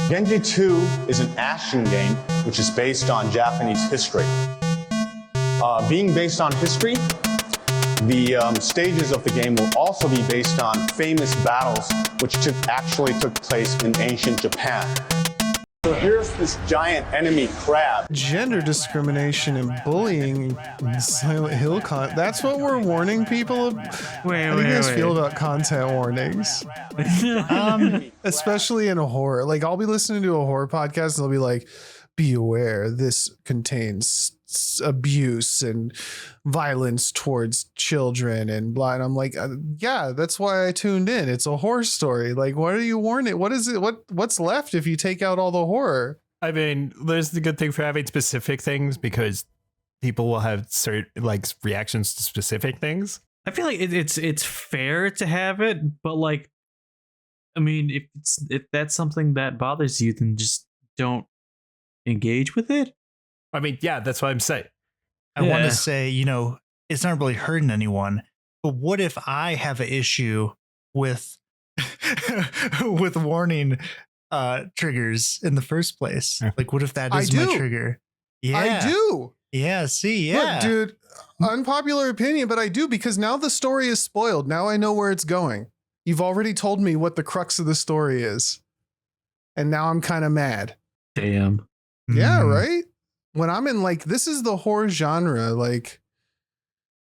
Genji 2 is an action game which is based on Japanese history. Being based on history, the stages of the game will also be based on famous battles which actually took place in ancient Japan. So here's this giant enemy crab. Gender discrimination and bullying in Silent Hill that's what we're warning people. How do you guys feel about content warnings? Especially in a horror. Like, I'll be listening to a horror podcast and they'll be like, be aware, this contains abuse and violence towards children and blah. And I'm like, yeah, that's why I tuned in. It's a horror story. Like, what are you warning? What is it? What's left if you take out all the horror? I mean, there's the good thing for having specific things because people will have certain reactions to specific things. I feel like it's fair to have it, but like, I mean, if that's something that bothers you, then just don't engage with it. I mean, yeah, that's what I'm saying. I want to say, it's not really hurting anyone, but what if I have an issue with with warning triggers in the first place? Like, what if that is my trigger? Yeah, I do. Yeah, see, yeah. Look, dude, unpopular opinion, but I do, because now the story is spoiled. Now I know where it's going. You've already told me what the crux of the story is. And now I'm kind of mad. Damn. Yeah, right? When I'm in this is the horror genre,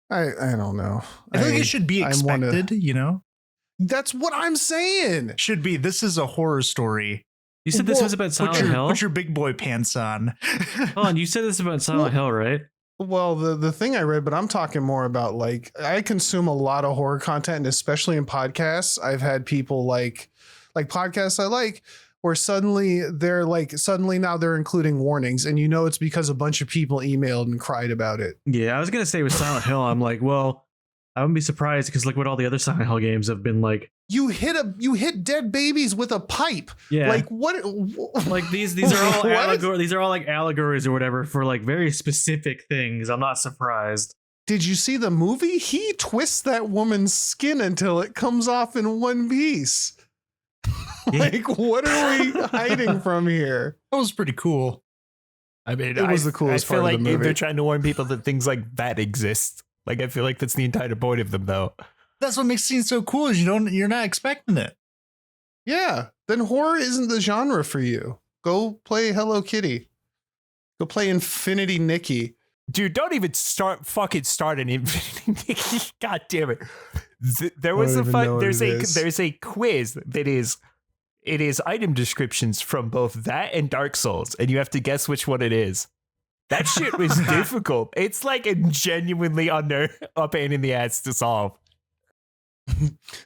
I don't know. I think it should be expected, That's what I'm saying. Should be. This is a horror story. You said this was about Silent Hill? Put your big boy pants on. Hold on, you said this about Silent Hill, right? Well, the thing I read, but I'm talking more about I consume a lot of horror content, and especially in podcasts. I've had people like podcasts I like, where suddenly now they're including warnings, and it's because a bunch of people emailed and cried about it. Yeah, I was gonna say with Silent Hill, I'm like, well, I wouldn't be surprised because look what all the other Silent Hill games have been like. You hit dead babies with a pipe. Yeah. Like what? Like these are all allegories. These are all like allegories or whatever for like very specific things. I'm not surprised. Did you see the movie? He twists that woman's skin until it comes off in one piece. What are we hiding from here? That was pretty cool. I mean, it was the coolest part of the movie. They're trying to warn people that things like that exist. I feel like that's the entire point of them, though. That's what makes scenes so cool is you're not expecting it. Yeah. Then horror isn't the genre for you. Go play Hello Kitty. Go play Infinity Nikki. Dude, don't even start an Infinity Nikki. God damn it. There was there's a quiz that is item descriptions from both that and Dark Souls, and you have to guess which one it is. That shit was difficult. It's a genuinely a pain in the ass to solve.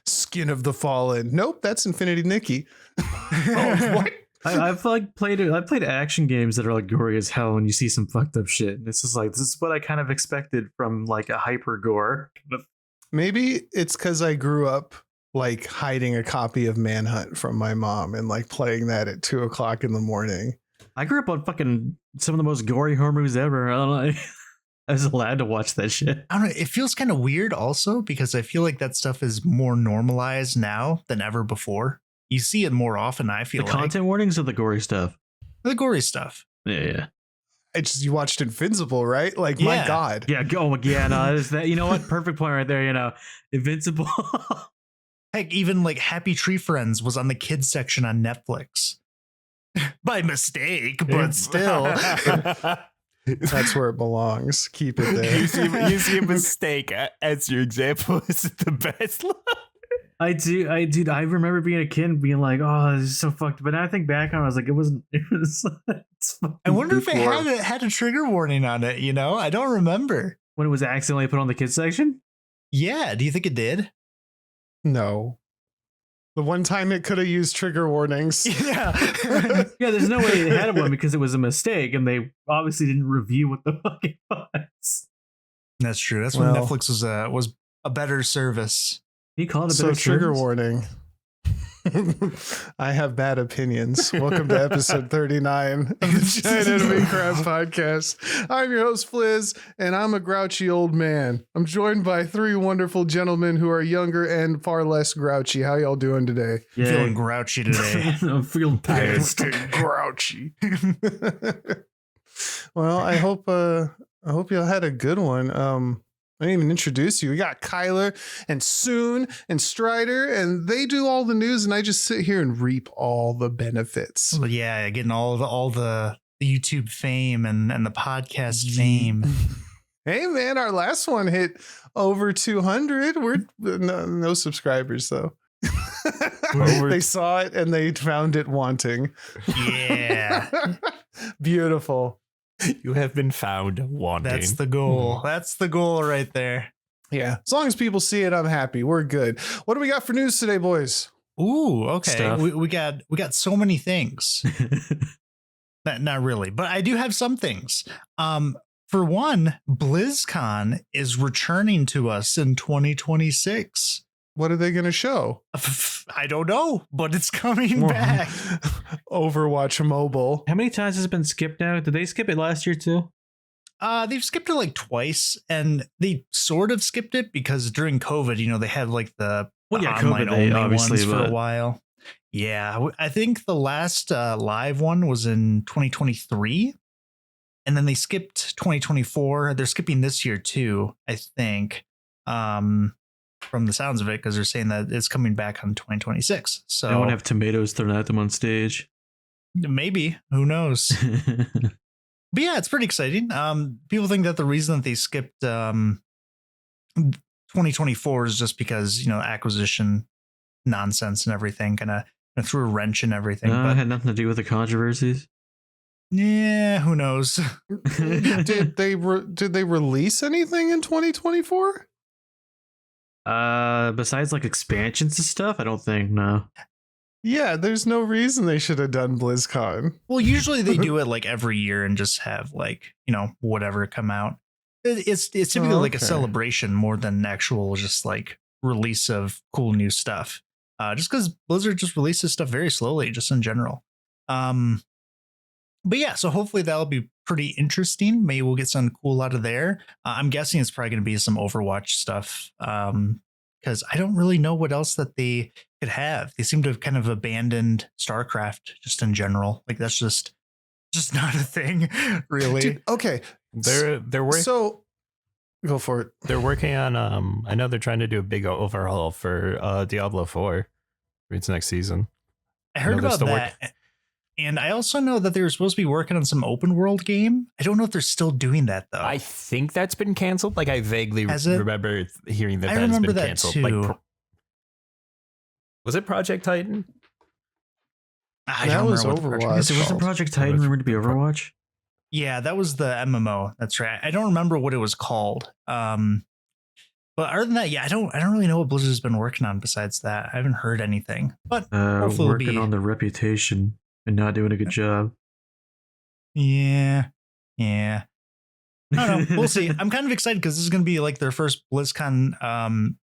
Skin of the Fallen. Nope, that's Infinity Nikki. Oh, what? I've played action games that are gory as hell, and you see some fucked up shit. And this is what I kind of expected from a hyper gore. Maybe it's because I grew up hiding a copy of Manhunt from my mom and playing that at 2:00 in the morning. I grew up on fucking some of the most gory horror movies ever. I don't know. I was allowed to watch that shit. I don't know. It feels kind of weird also because I feel like that stuff is more normalized now than ever before. You see it more often, I feel the content warnings or the gory stuff? The gory stuff. Yeah. You watched Invincible, right? My God. Yeah. No, is that, you know what? Perfect point right there. Invincible. Heck, even Happy Tree Friends was on the kids section on Netflix. By mistake, but still. That's where it belongs. Keep it there. You see a mistake as your example. Is it the best? I do. I remember being a kid and being like, oh, this is so fucked. But now I think back on it, I was like, it wasn't. It was. I wonder if it had a trigger warning on it. I don't remember. When it was accidentally put on the kids section? Yeah. Do you think it did? No. The one time it could have used trigger warnings. Yeah. Yeah, there's no way it had one because it was a mistake and they obviously didn't review what the fuck it was. That's true. That's when Netflix was a better service. You call it a better service? Trigger warning. I have bad opinions. Welcome to episode 39 of the Giant Enemy Crab Podcast. I'm your host, Fliz, and I'm a grouchy old man. I'm joined by three wonderful gentlemen who are younger and far less grouchy. How y'all doing today? I'm feeling grouchy today. I'm feeling tired. Grouchy. Well, I hope y'all had a good one. I didn't even introduce you. We got Kylar and Tsun and Strider, and they do all the news, and I just sit here and reap all the benefits. Well, yeah, getting all the YouTube fame and the podcast fame. Hey, man, our last one hit over 200. We're no subscribers, though. They saw it and they found it wanting. Yeah. Beautiful. You have been found wanting. That's the goal. That's the goal right there. Yeah. As long as people see it, I'm happy. We're good. What do we got for news today, boys? Ooh, okay. Stuff. We got so many things. Not really, but I do have some things. For one, BlizzCon is returning to us in 2026. What are they going to show? I don't know, but it's coming back. Overwatch Mobile. How many times has it been skipped now? Did they skip it last year too? They've skipped it like twice, and they sort of skipped it because during COVID, they had like the online only ones for a while. Yeah, I think the last live one was in 2023, and then they skipped 2024. They're skipping this year too, I think. From the sounds of it, because they're saying that it's coming back on 2026. So I want to have tomatoes thrown at them on stage. Maybe, who knows? But yeah, it's pretty exciting. People think that the reason that they skipped 2024 is just because acquisition nonsense and everything kind of threw a wrench in everything. But But it had nothing to do with the controversies. yeah, who knows? Did they release anything in 2024? Besides like expansions and stuff, I don't think. No. Yeah, there's no reason they should have done BlizzCon. Well, usually they do it like every year and just have like whatever come out. It's typically like a celebration more than an actual just like release of cool new stuff. Just because Blizzard just releases stuff very slowly, just in general. But yeah, so hopefully that'll be pretty interesting. Maybe we'll get something cool out of there. I'm guessing it's probably going to be some Overwatch stuff because I don't really know what else that they could have. They seem to have kind of abandoned StarCraft just in general. Like that's just not a thing, really. Dude, okay, They're working. So go for it. They're working on. I know they're trying to do a big overhaul for Diablo 4 for its next season. I heard about that. And I also know that they were supposed to be working on some open world game. I don't know if they're still doing that though. I think that's been canceled. Like I vaguely remember hearing that. I That's remember been that canceled. too. Like, was it Project Titan? I That don't was remember what the Overwatch. project Yes, it was wasn't called. Project Titan rumored to be Overwatch. Yeah, that was the MMO. That's right. I don't remember what it was called. But other than that, yeah, I don't really know what Blizzard's been working on besides that. I haven't heard anything. But hopefully Working on their reputation and not doing a good job. Yeah. I don't know. We'll see. I'm kind of excited because this is going to be like their first BlizzCon, kind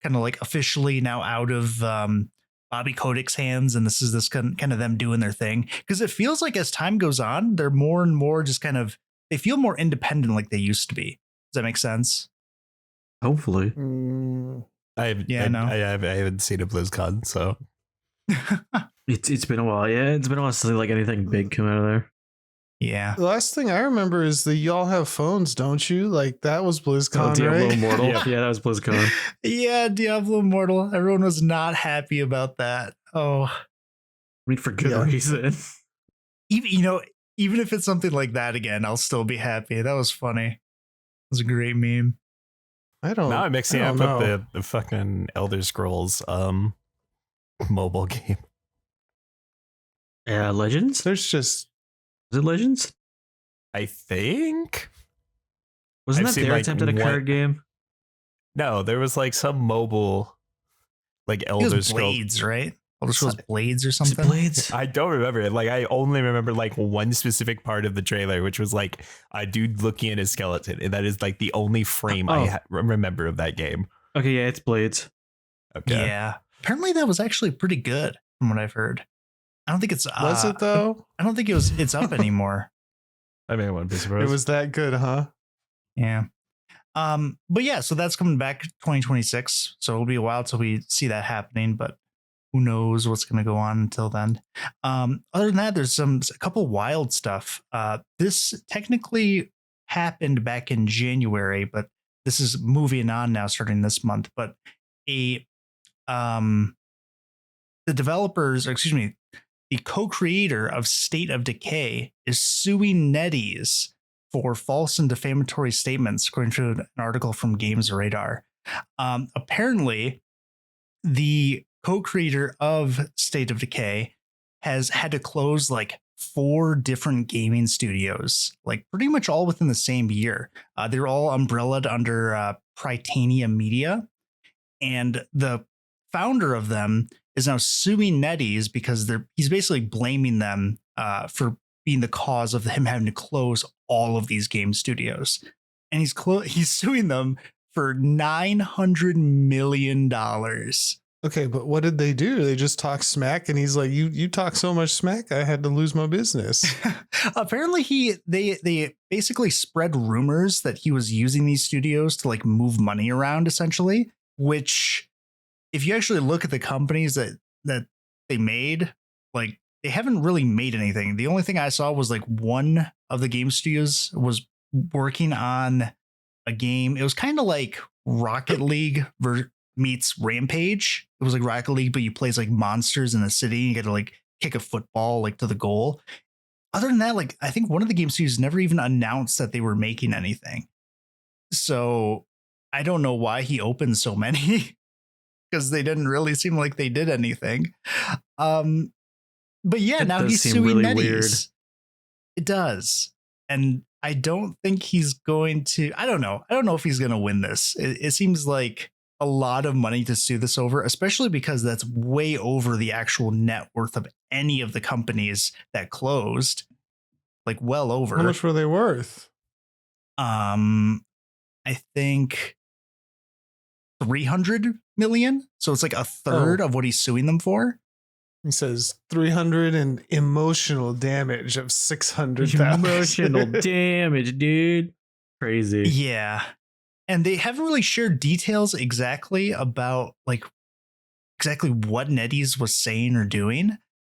of like officially now out of Bobby Kotick's hands, and this is kind of them doing their thing. Because it feels like as time goes on, they're more and more just kind of they feel more independent like they used to be. Does that make sense? Hopefully. I haven't seen a BlizzCon, so It's been a while. Yeah, it's been a while since like anything big come out of there. Yeah. The last thing I remember is that y'all have phones, don't you? Like that was BlizzCon, Diablo right? Immortal. Yeah, that was BlizzCon. Yeah, Diablo Immortal. Everyone was not happy about that. Oh, I mean, for good Yeah. reason. even if it's something like that again, I'll still be happy. That was funny. It was a great meme. I don't. now I'm mixing I up don't know. with the fucking Elder Scrolls mobile game. Yeah, Legends? There's just Was it Legends? I think. Wasn't I've that seen, their like, attempt at a one- card game? No, there was like some mobile, like It Elder was Scrolls. Blades, right? Elder Scrolls Blades or Is it something. Blades? I don't remember it. Like I only remember like one specific part of the trailer, which was like a dude looking at a skeleton, and that is like the only frame Oh. I remember of that game. Okay, yeah, it's Blades. Okay. Yeah. Apparently that was actually pretty good. from what I've heard. I don't think it's Was it though? I don't think it's up anymore. I mean, I wouldn't be surprised. It was that good, huh? Yeah. But yeah, so that's coming back 2026. So it'll be a while till we see that happening, but who knows what's going to go on until then. Other than that, there's a couple wild stuff. This technically happened back in January, but this is moving on now starting this month. But the developers, or excuse me, the co-creator of State of Decay is suing NetEase for false and defamatory statements, according to an article from Games Radar. Apparently, the co-creator of State of Decay has had to close like 4 different gaming studios, like pretty much all within the same year. They're all umbrellaed under Prytania Media, and the founder of them is now suing NetEase because he's basically blaming them for being the cause of him having to close all of these game studios, and he's suing them for $900 million. Okay, but what did they do? They just talk smack, and he's like, "You talk so much smack, I had to lose my business." Apparently, they basically spread rumors that he was using these studios to like move money around, essentially. Which, if you actually look at the companies that they made, like they haven't really made anything. The only thing I saw was like one of the game studios was working on a game. It was kind of like Rocket League meets Rampage. It was like Rocket League, but you play as like monsters in a city. You get to like kick a football like to the goal. Other than that, like I think one of the game studios never even announced that they were making anything. So I don't know why he opened so many, because they didn't really seem like they did anything. But yeah, now he's suing really NetEase. weird. It does. And I don't think he's going to, I don't know if he's going to win this. It seems like a lot of money to sue this over, especially because that's way over the actual net worth of any of the companies that closed. Like well over. How much were they worth? I think 300 million. So it's like a third of what he's suing them for. He says 300 and emotional damage of 600,000. Emotional damage, dude. Crazy. Yeah. And they haven't really shared details exactly about like exactly what NetEase was saying or doing.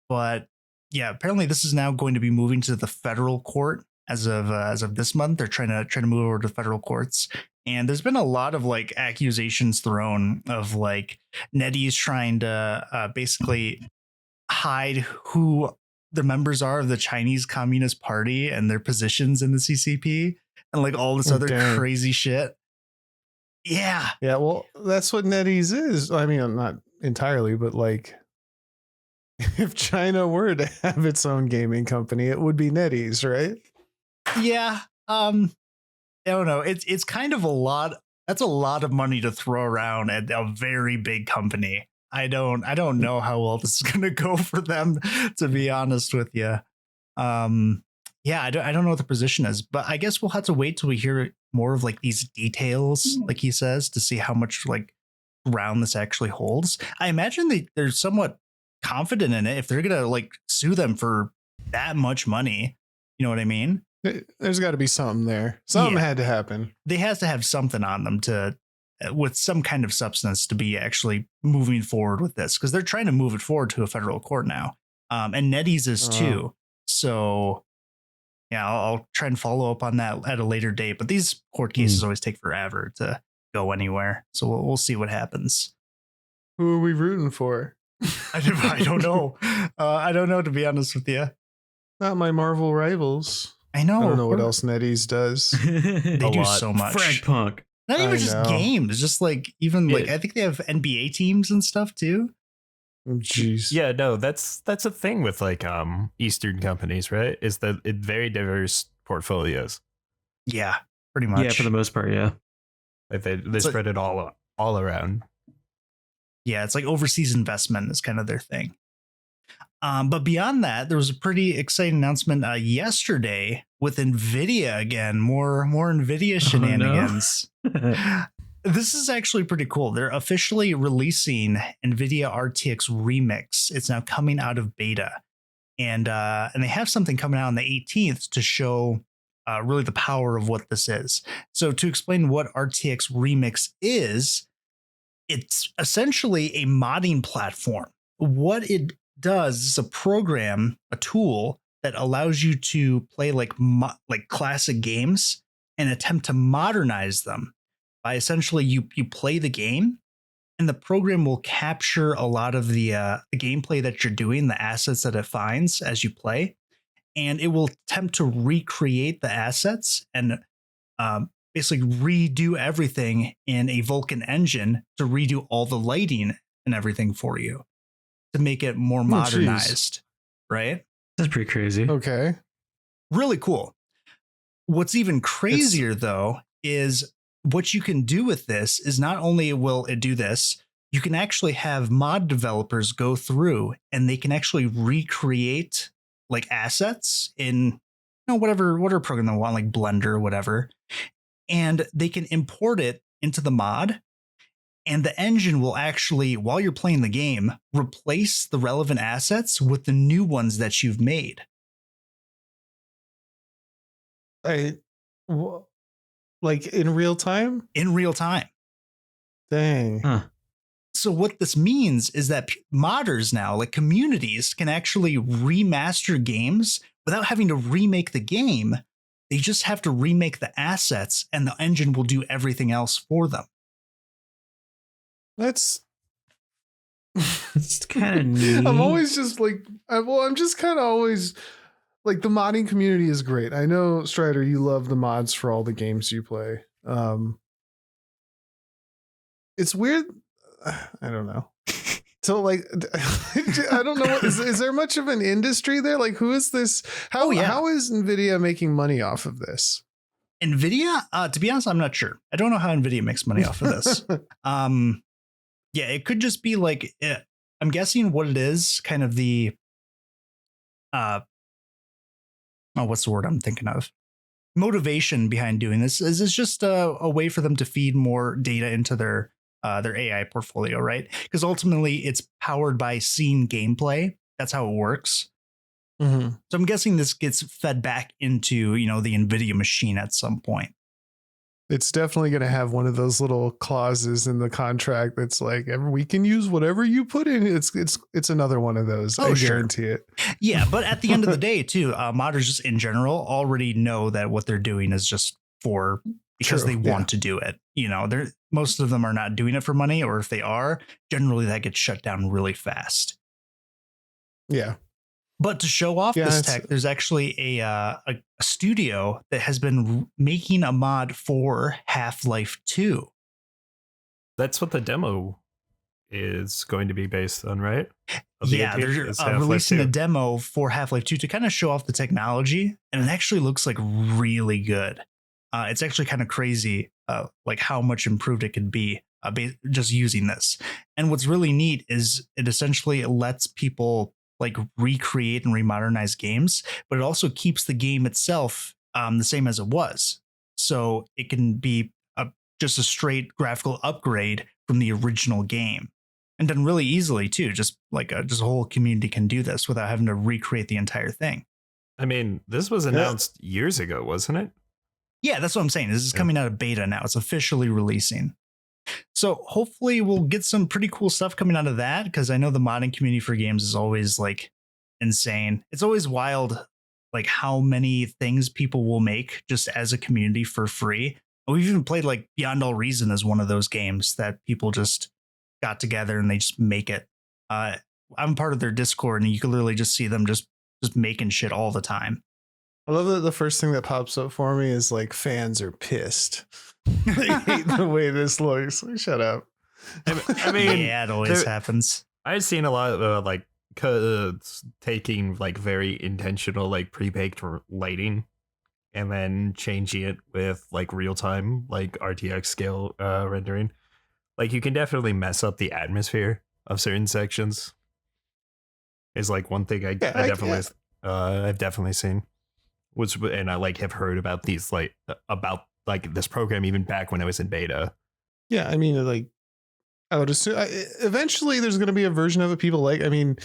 But yeah, apparently this is now going to be moving to the federal court as of this month. They're trying to move over to federal courts. And there's been a lot of like accusations thrown of like NetEase trying to basically hide who the members are of the Chinese Communist Party and their positions in the CCP and like all this other crazy shit. Yeah. Yeah. Well, that's what NetEase is. I mean, not entirely, but like if China were to have its own gaming company, it would be NetEase, right? Yeah. I don't know. It's kind of a lot. That's a lot of money to throw around at a very big company. I don't know how well this is going to go for them, to be honest with you. Yeah, I don't know what the position is, but I guess we'll have to wait till we hear more of like these details, like he says, to see how much like ground this actually holds. I imagine they're somewhat confident in it if they're going to like sue them for that much money. You know what I mean? There's got to be something there. Something had to happen. They has to have something on them with some kind of substance to be actually moving forward with this, because they're trying to move it forward to a federal court now. And NetEase is too. So yeah, I'll try and follow up on that at a later date. But these court cases always take forever to go anywhere. So we'll see what happens. Who are we rooting for? I don't know. I don't know, to be honest with you. Not my Marvel rivals. I know. I don't know what else NetEase does. They do so much. Fragpunk. Not even just games, just like even like I think they have NBA teams and stuff too. Jeez. Yeah, no, that's a thing with like Eastern companies, right? Is that it very diverse portfolios. Yeah, pretty much. Yeah, for the most part, yeah. Like they spread it all around. Yeah, it's like overseas investment is kind of their thing. But beyond that, there was a pretty exciting announcement yesterday with NVIDIA again. More NVIDIA shenanigans. This is actually pretty cool. They're officially releasing NVIDIA RTX Remix. It's now coming out of beta, and they have something coming out on the 18th to show really the power of what this is. So to explain what RTX Remix is, it's essentially a modding platform. What it does is a program, a tool that allows you to play like classic games and attempt to modernize them by essentially you play the game and the program will capture a lot of the gameplay that you're doing, the assets that it finds as you play, and it will attempt to recreate the assets and basically redo everything in a Vulkan engine to redo all the lighting and everything for you to make it more modernized, right? That's pretty crazy. Okay. Really cool. What's even crazier though is what you can do with this is not only will it do this, you can actually have mod developers go through and they can actually recreate like assets in whatever program they want, like Blender or whatever, and they can import it into the mod. And the engine will actually, while you're playing the game, replace the relevant assets with the new ones that you've made. Like in real time? In real time. Dang. Huh. So what this means is that modders now, like communities, can actually remaster games without having to remake the game. They just have to remake the assets and the engine will do everything else for them. That's It's kind of neat. I'm always just like, I'm just kind of always like, the modding community is great. I know, Strider, you love the mods for all the games you play. It's weird. I don't know. So like, I don't know. Is there much of an industry there? Like, who is this? How is NVIDIA making money off of this? NVIDIA? To be honest, I'm not sure. I don't know how NVIDIA makes money off of this. Yeah, it could just be like, I'm guessing what it is, kind of the, what's the word I'm thinking of? Motivation behind doing this is it's just a way for them to feed more data into their AI portfolio, right? Because ultimately it's powered by scene gameplay. That's how it works. Mm-hmm. So I'm guessing this gets fed back into, the NVIDIA machine at some point. It's definitely going to have one of those little clauses in the contract that's like, we can use whatever you put in. It's another one of those. I guarantee it. Yeah, but at the end of the day, too, modders just in general already know that what they're doing is just because they want to do it. Most of them are not doing it for money, or if they are, generally that gets shut down really fast. Yeah. But to show off this tech, there's actually a studio that has been making a mod for Half-Life 2. That's what the demo is going to be based on, right? Yeah, they're releasing a demo for Half-Life 2 to kind of show off the technology, and it actually looks like really good. It's actually kind of crazy, like how much improved it could be just using this. And what's really neat is it essentially lets people like recreate and remodernize games, but it also keeps the game itself the same as it was. So it can be just a straight graphical upgrade from the original game, and done really easily too. Just a whole community can do this without having to recreate the entire thing. I mean, this was announced years ago, wasn't it? Yeah, that's what I'm saying. This is coming out of beta now. It's officially releasing. So hopefully we'll get some pretty cool stuff coming out of that, because I know the modding community for games is always like insane. It's always wild, like how many things people will make just as a community for free. We've even played like Beyond All Reason as one of those games that people just got together and they just make it. I'm part of their Discord, and you can literally just see them just making shit all the time. I love that the first thing that pops up for me is like, fans are pissed. They hate the way this looks. Shut up. I mean, yeah, it always happens. I've seen a lot of taking like very intentional like pre-baked lighting and then changing it with like real time like RTX scale rendering. Like you can definitely mess up the atmosphere of certain sections. Is like one thing I've definitely seen. And I like have heard about these about this program even back when I was in beta. Yeah, I mean, like, I would assume eventually there's going to be a version of it people like. I mean,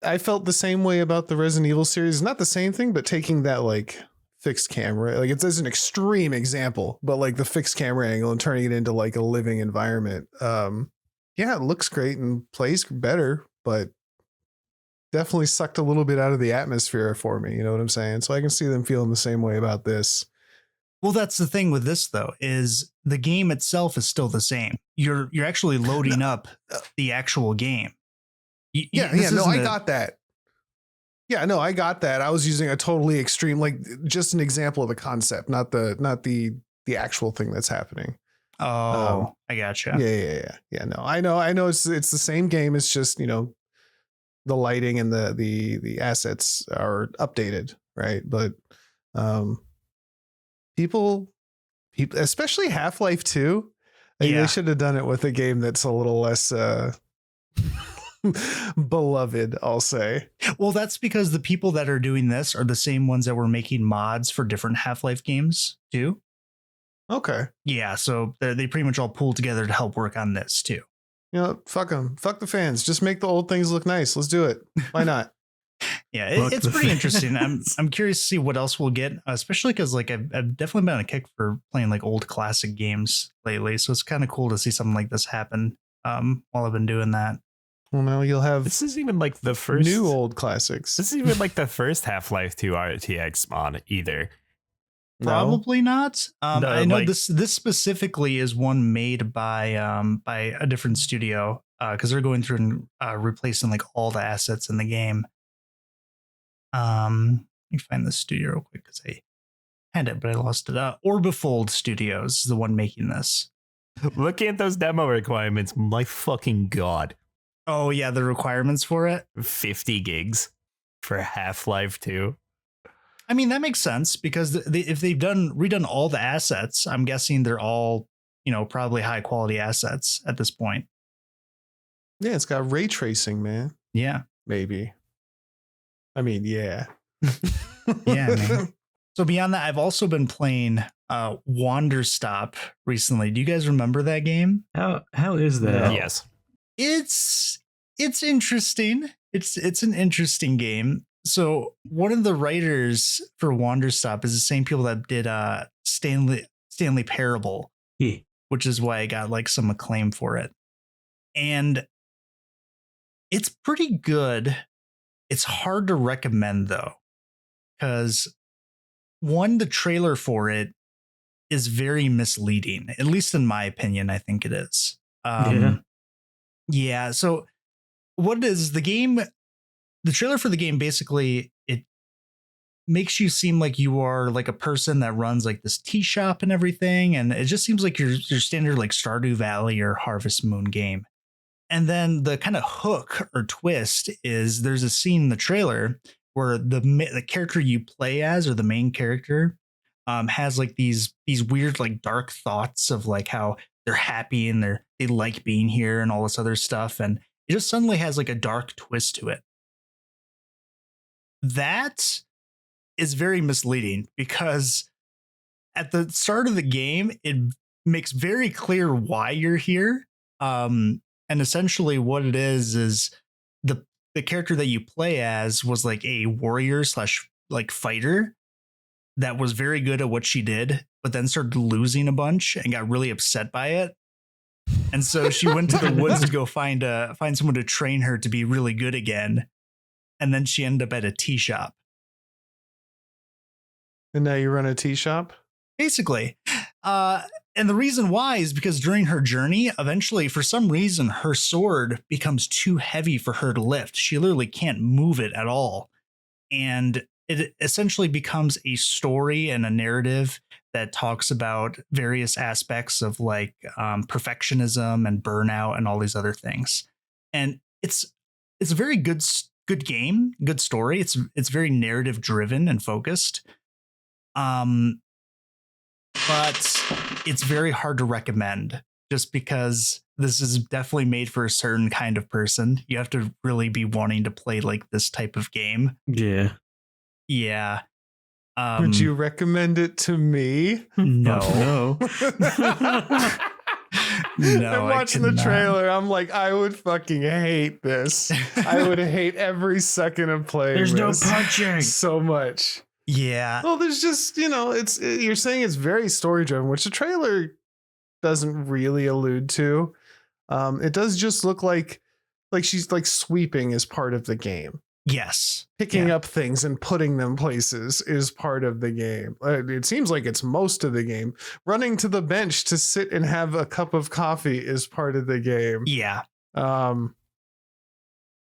I felt the same way about the Resident Evil series. Not the same thing, but taking that like fixed camera, like it's an extreme example, but like the fixed camera angle and turning it into like a living environment. Yeah, it looks great and plays better, but definitely sucked a little bit out of the atmosphere for me. You know what I'm saying? So I can see them feeling the same way about this. Well, that's the thing with this though, is the game itself is still the same. You're actually loading up the actual game. I got that. Yeah, no, I got that. I was using a totally extreme, like just an example of the concept, not the actual thing that's happening. Oh, I gotcha. Yeah. No, I know. It's the same game. It's just, you know, the lighting and the assets are updated, right? But people, especially Half-Life 2, they should have done it with a game that's a little less beloved, I'll say. Well, that's because the people that are doing this are the same ones that were making mods for different Half-Life games too. Okay. Yeah, so they pretty much all pulled together to help work on this too. You know, fuck them. Fuck the fans. Just make the old things look nice. Let's do it. Why not? Yeah, it's pretty interesting. I'm curious to see what else we'll get, especially because like I've definitely been on a kick for playing like old classic games lately. So it's kind of cool to see something like this happen while I've been doing that. Well, now you'll have this is even like the first new old classics. This is even like the first Half-Life 2 RTX mod either. Probably not. No, I know like, this specifically is one made by a different studio because they're going through and replacing like all the assets in the game. Let me find the studio real quick because I had it, but I lost it. Orbifold Studios is the one making this. Looking at those demo requirements, my fucking god. Oh yeah, the requirements for it. 50 gigs for Half-Life 2. I mean, that makes sense because if they've redone all the assets, I'm guessing they're all, you know, probably high quality assets at this point. Yeah, it's got ray tracing, man. Yeah, maybe. I mean, yeah. Yeah, man. So beyond that, I've also been playing Wanderstop recently. Do you guys remember that game? How is that? No. Yes. It's interesting. It's an interesting game. So one of the writers for Wanderstop is the same people that did Stanley Parable, which is why I got like some acclaim for it. And it's pretty good. It's hard to recommend though, because one, the trailer for it is very misleading, at least in my opinion. I think it is. Yeah. So what it is, the trailer for the game, basically it makes you seem like you are like a person that runs like this tea shop and everything. And it just seems like your standard like Stardew Valley or Harvest Moon game. And then the kind of hook or twist is there's a scene in the trailer where the character you play as, or the main character, has like these weird like dark thoughts of like how they're happy and they like being here and all this other stuff. And it just suddenly has like a dark twist to it. That is very misleading because at the start of the game, it makes very clear why you're here. And essentially what it is the character that you play as was like a warrior / like fighter that was very good at what she did, but then started losing a bunch and got really upset by it. And so she went to the woods to go find someone to train her to be really good again. And then she ended up at a tea shop. And now you run a tea shop? Basically. And the reason why is because during her journey, eventually, for some reason, her sword becomes too heavy for her to lift. She literally can't move it at all. And it essentially becomes a story and a narrative that talks about various aspects of like perfectionism and burnout and all these other things. And it's a very good game, good story. It's very narrative driven and focused. But it's very hard to recommend just because this is definitely made for a certain kind of person. You have to really be wanting to play like this type of game. Yeah. Yeah. Would you recommend it to me? No. No, I'm watching the trailer. I'm like, I would fucking hate this. I would hate every second of playing. There's no this punching so much. Yeah. Well, there's just, you're saying it's very story driven, which the trailer doesn't really allude to. It does just look like she's like sweeping is part of the game. Yes. Picking up things and putting them places is part of the game. It seems like it's most of the game. Running to the bench to sit and have a cup of coffee is part of the game. Yeah. I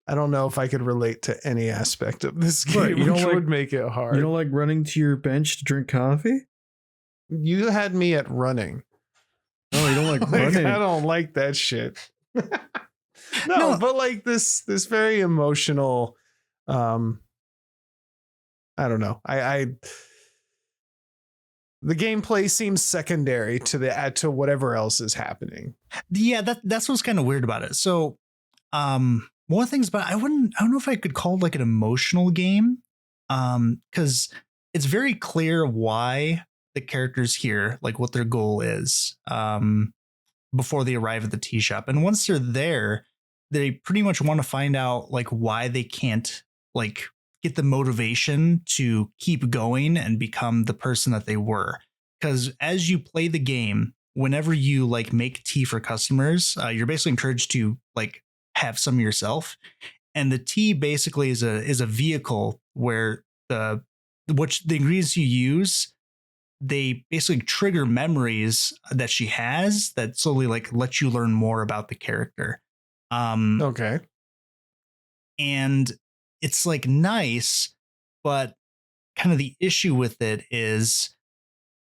don't know if I could relate to any aspect of this game, which would make it hard. You don't like running to your bench to drink coffee? You had me at running. Oh, you don't like running? I don't like that shit. No, but like this very emotional. I don't know. The gameplay seems secondary to whatever else is happening. Yeah, that's what's kind of weird about it. So, one of the things about I don't know if I could call it like an emotional game, because it's very clear why the characters here, like what their goal is, before they arrive at the tea shop, and once they're there, they pretty much want to find out like why they can't like get the motivation to keep going and become the person that they were. Because as you play the game, whenever you like make tea for customers, you're basically encouraged to like have some yourself. And the tea basically is a vehicle where the ingredients you use, they basically trigger memories that she has that slowly like let you learn more about the character. Okay. And it's like nice, but kind of the issue with it is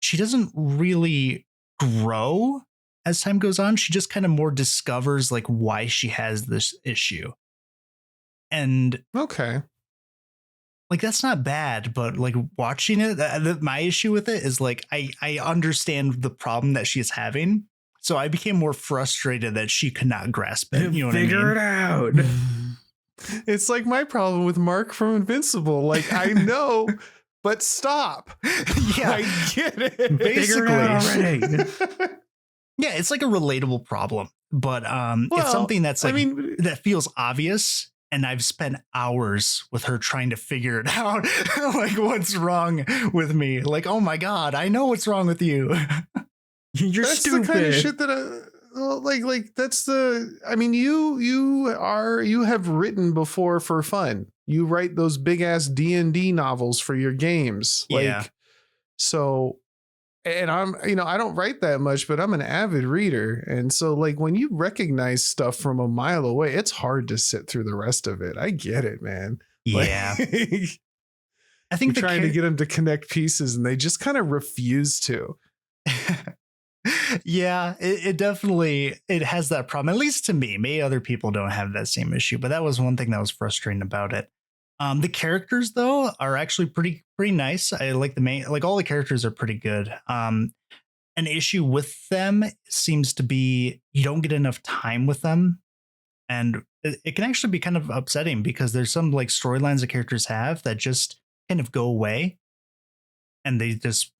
she doesn't really grow as time goes on. She just kind of more discovers like why she has this issue. And okay, like that's not bad, but like watching it, my issue with it is like I understand the problem that she is having. So I became more frustrated that she could not grasp it. You know what I mean? Figure it out. It's like my problem with Mark from Invincible. Like, I know, but stop. Yeah, I get it. Basically, already. Yeah, it's like a relatable problem, but it's something that's like that feels obvious. And I've spent hours with her trying to figure it out. Like, what's wrong with me? Like, oh my God, I know what's wrong with you. You're that's stupid. The kind of shit that like that's the. I mean, you have written before for fun. You write those big ass D&D novels for your games. Like, yeah. So, and I'm, I don't write that much, but I'm an avid reader. And so like when you recognize stuff from a mile away, it's hard to sit through the rest of it. I get it, man. Yeah. Like, I think you're trying to get them to connect pieces and they just kind of refuse to. Yeah, it definitely, it has that problem, at least to me. Maybe other people don't have that same issue, but that was one thing that was frustrating about it. The characters though are actually pretty nice. I like all the characters are pretty good. An issue with them seems to be you don't get enough time with them. And it can actually be kind of upsetting because there's some like storylines that characters have that just kind of go away and they just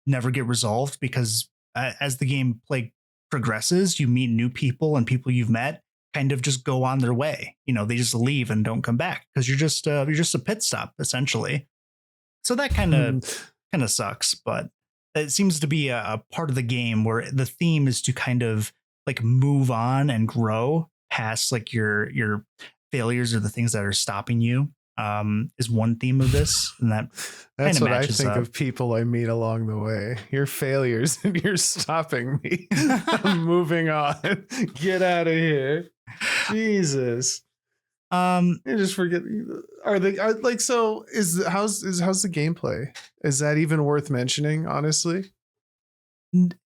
never get resolved because as the gameplay progresses, you meet new people and people you've met kind of just go on their way. They just leave and don't come back because you're just a pit stop essentially. So that kind of sucks, but it seems to be a part of the game where the theme is to kind of like move on and grow past like your failures or the things that are stopping you. Is one theme of this, and that's what I think of people I meet along the way. Your failures and you're stopping me. I'm moving on. Get out of here. Jesus. I just forget. How's the gameplay? Is that even worth mentioning? Honestly,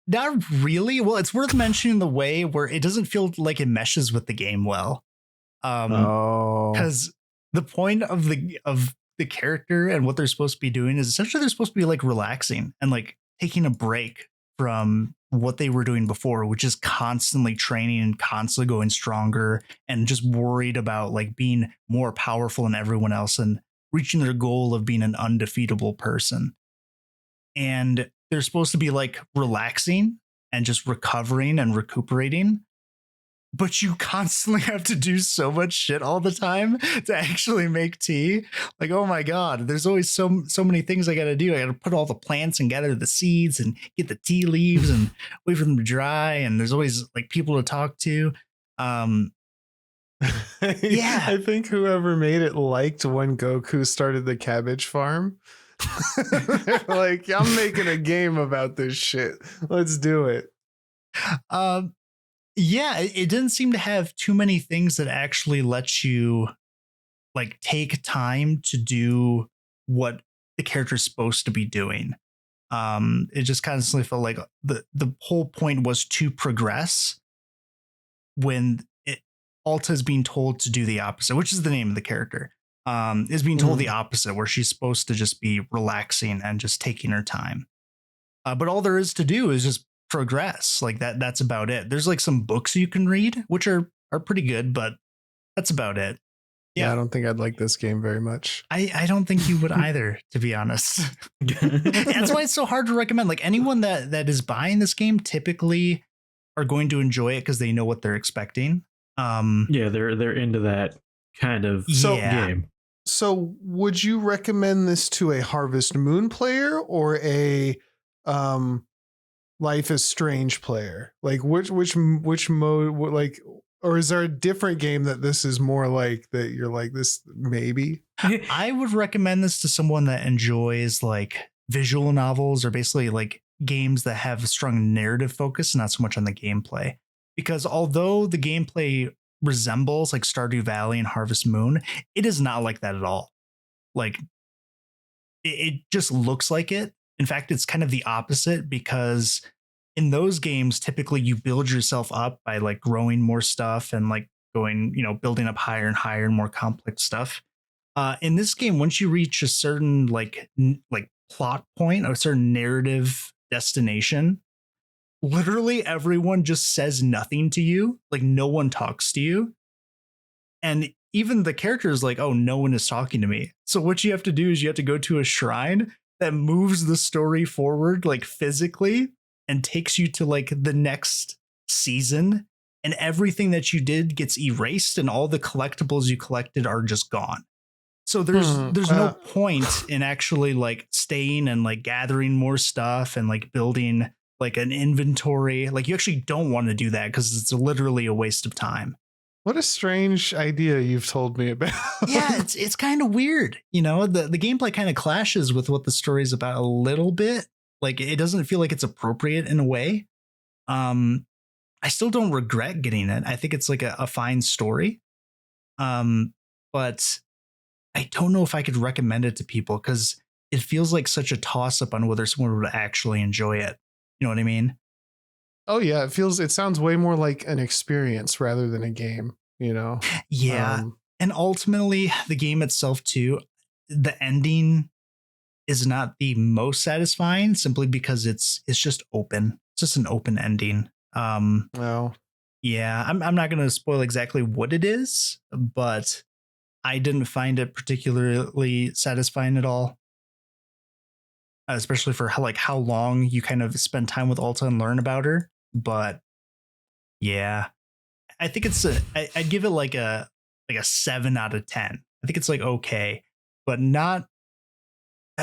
not really. Well, it's worth mentioning the way where it doesn't feel like it meshes with the game well. Because the point of the character and what they're supposed to be doing is essentially they're supposed to be like relaxing and like taking a break from what they were doing before, which is constantly training and constantly going stronger and just worried about like being more powerful than everyone else and reaching their goal of being an undefeatable person. and they're supposed to be like relaxing and just recovering and recuperating. But you constantly have to do so much shit all the time to actually make tea. Like, oh my God, there's always so many things I got to do. I got to put all the plants and gather the seeds and get the tea leaves and wait for them to dry. And there's always like people to talk to. Yeah. I think whoever made it liked when Goku started the cabbage farm. Like, I'm making a game about this shit. Let's do it. Yeah, it didn't seem to have too many things that actually let you like take time to do what the character's supposed to be doing. It just constantly felt like the whole point was to progress when Alta is being told to do the opposite, which is the name of the character. Is being told the opposite, where she's supposed to just be relaxing and just taking her time. But all there is to do is just progress. Like that's about it. There's like some books you can read, which are pretty good, but that's about it. Yeah, I don't think I'd like this game very much. I don't think you would either, to be honest. That's why it's so hard to recommend. Like anyone that is buying this game typically are going to enjoy it because they know what they're expecting. Yeah, they're into that kind of game. So would you recommend this to a Harvest Moon player or a Life is Strange player? Like which mode, like, or is there a different game that this is more like that you're like this maybe? I would recommend this to someone that enjoys like visual novels or basically like games that have a strong narrative focus, not so much on the gameplay. Because although the gameplay resembles like Stardew Valley and Harvest Moon, it is not like that at all. Like it just looks like it. In fact, it's kind of the opposite, because in those games, typically you build yourself up by like growing more stuff and like going, building up higher and higher and more complex stuff. In this game, once you reach a certain like plot point or a certain narrative destination, literally everyone just says nothing to you. Like no one talks to you. And even the character is like, oh, no one is talking to me. So what you have to do is you have to go to a shrine that moves the story forward like physically and takes you to like the next season, and everything that you did gets erased and all the collectibles you collected are just gone. So there's no point in actually like staying and like gathering more stuff and like building like an inventory. Like you actually don't want to do that because it's literally a waste of time. What a strange idea you've told me about. Yeah, it's kind of weird. The gameplay kind of clashes with what the story is about a little bit. Like it doesn't feel like it's appropriate in a way. I still don't regret getting it. I think it's like a fine story. But I don't know if I could recommend it to people because it feels like such a toss up on whether someone would actually enjoy it. You know what I mean? Oh yeah, it sounds way more like an experience rather than a game, Yeah. And ultimately the game itself too, the ending is not the most satisfying simply because it's just open. It's just an open ending. Well, yeah, I'm not going to spoil exactly what it is, but I didn't find it particularly satisfying at all. Especially for how long you kind of spend time with Alta and learn about her. But yeah, I think I'd give it like a 7 out of 10. I think it's like okay, but not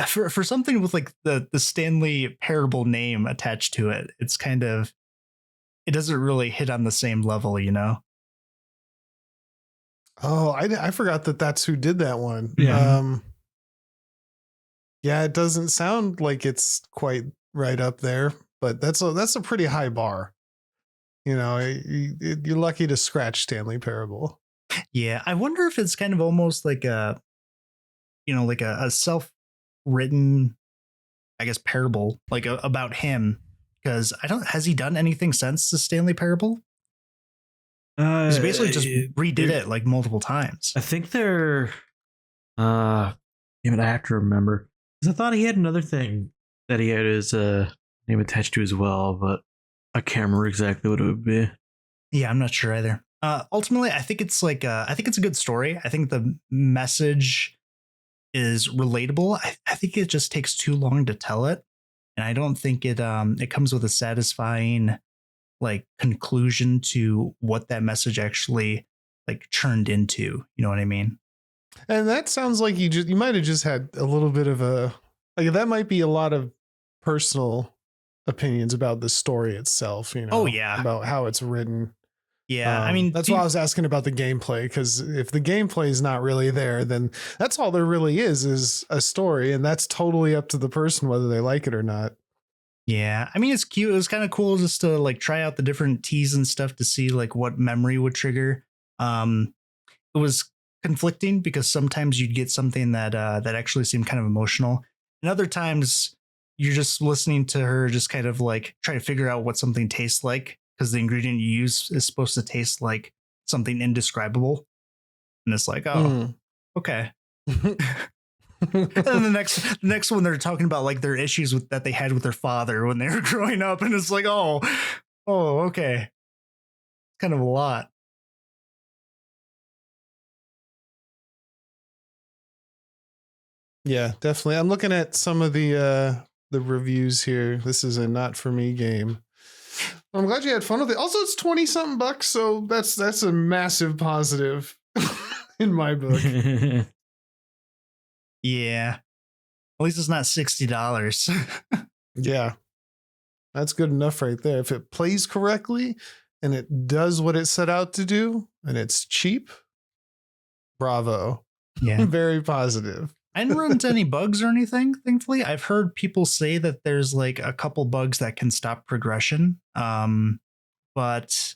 for something with like the Stanley Parable name attached to it. It's kind of, it doesn't really hit on the same level, Oh, I forgot that's who did that one. Yeah. Yeah, it doesn't sound like it's quite right up there, but that's a pretty high bar. You're lucky to scratch Stanley Parable. Yeah, I wonder if it's kind of almost like a self-written, I guess, parable, like about him, because has he done anything since the Stanley Parable? He's basically just redid it like multiple times. I think they're damn it, I have to remember. Because I thought he had another thing that he had his name attached to as well, but I can't remember exactly what it would be. Yeah, I'm not sure either. Ultimately, I think it's I think it's a good story. I think the message is relatable. I think it just takes too long to tell it. and I don't think it comes with a satisfying like conclusion to what that message actually like churned into. You know what I mean? And that sounds like you might have just had a little bit of a, like, that might be a lot of personal opinions about the story itself, you know? Oh, yeah. About how it's written. Yeah. I mean, that's why I was asking about the gameplay, because if the gameplay is not really there, then that's all there really is a story. And that's totally up to the person whether they like it or not. yeah. I mean, it's cute. It was kind of cool just to like try out the different teas and stuff to see like what memory would trigger. It was conflicting because sometimes you'd get something that actually seemed kind of emotional, and other times you're just listening to her just kind of like try to figure out what something tastes like, because the ingredient you use is supposed to taste like something indescribable, and it's like, oh, okay. And then the next one, they're talking about like their issues that they had with their father when they were growing up, and it's like, oh, okay, kind of a lot. Yeah, definitely. I'm looking at some of the reviews here. This is a not for me game. I'm glad you had fun with it. Also, it's 20 something bucks, so that's a massive positive in my book. Yeah. At least it's not $60. Yeah. That's good enough right there. If it plays correctly and it does what it set out to do and it's cheap, bravo. Yeah. Very positive. I didn't run into any bugs or anything, thankfully. I've heard people say that there's like a couple bugs that can stop progression. But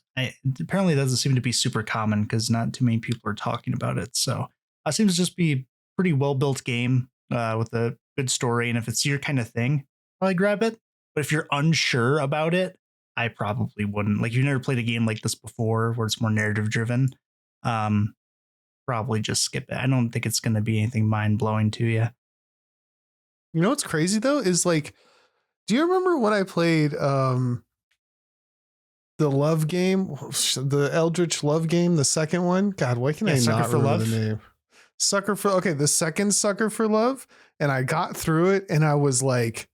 apparently it doesn't seem to be super common because not too many people are talking about it. So it seems to just be a pretty well-built game with a good story. And if it's your kind of thing, probably grab it. But if you're unsure about it, I probably wouldn't. Like, you've never played a game like this before where it's more narrative driven, probably just skip it. I don't think it's going to be anything mind-blowing to you. You know what's crazy though is, like, do you remember when I played the love game, the Eldritch love game, the second one? God, why can I not remember the name? The second Sucker for Love, and I got through it and I was like,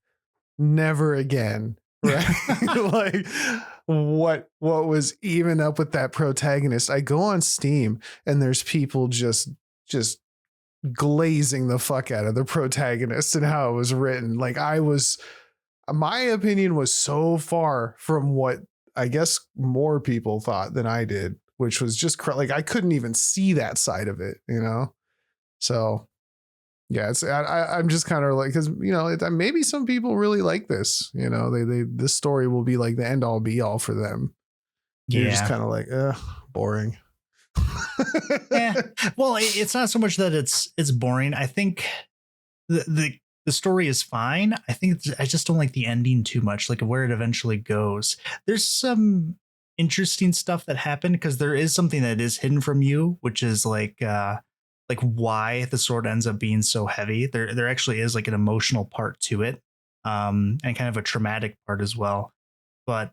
never again. Right? Like, what was even up with that protagonist? I go on Steam and there's people just glazing the fuck out of the protagonist and how it was written. Like, my opinion was so far from what I guess more people thought than I did, which was just like, I couldn't even see that side of it, you know? So yeah, I'm just kind of like, because, you know, maybe some people really like this, you know, this story will be like the end all be all for them. Yeah. You're just kind of like, boring. Yeah. Well, it's not so much that it's boring. I think the story is fine. I think I just don't like the ending too much, like where it eventually goes. There's some interesting stuff that happened because there is something that is hidden from you, which is like why the sword ends up being so heavy. There actually is like an emotional part to it, and kind of a traumatic part as well. But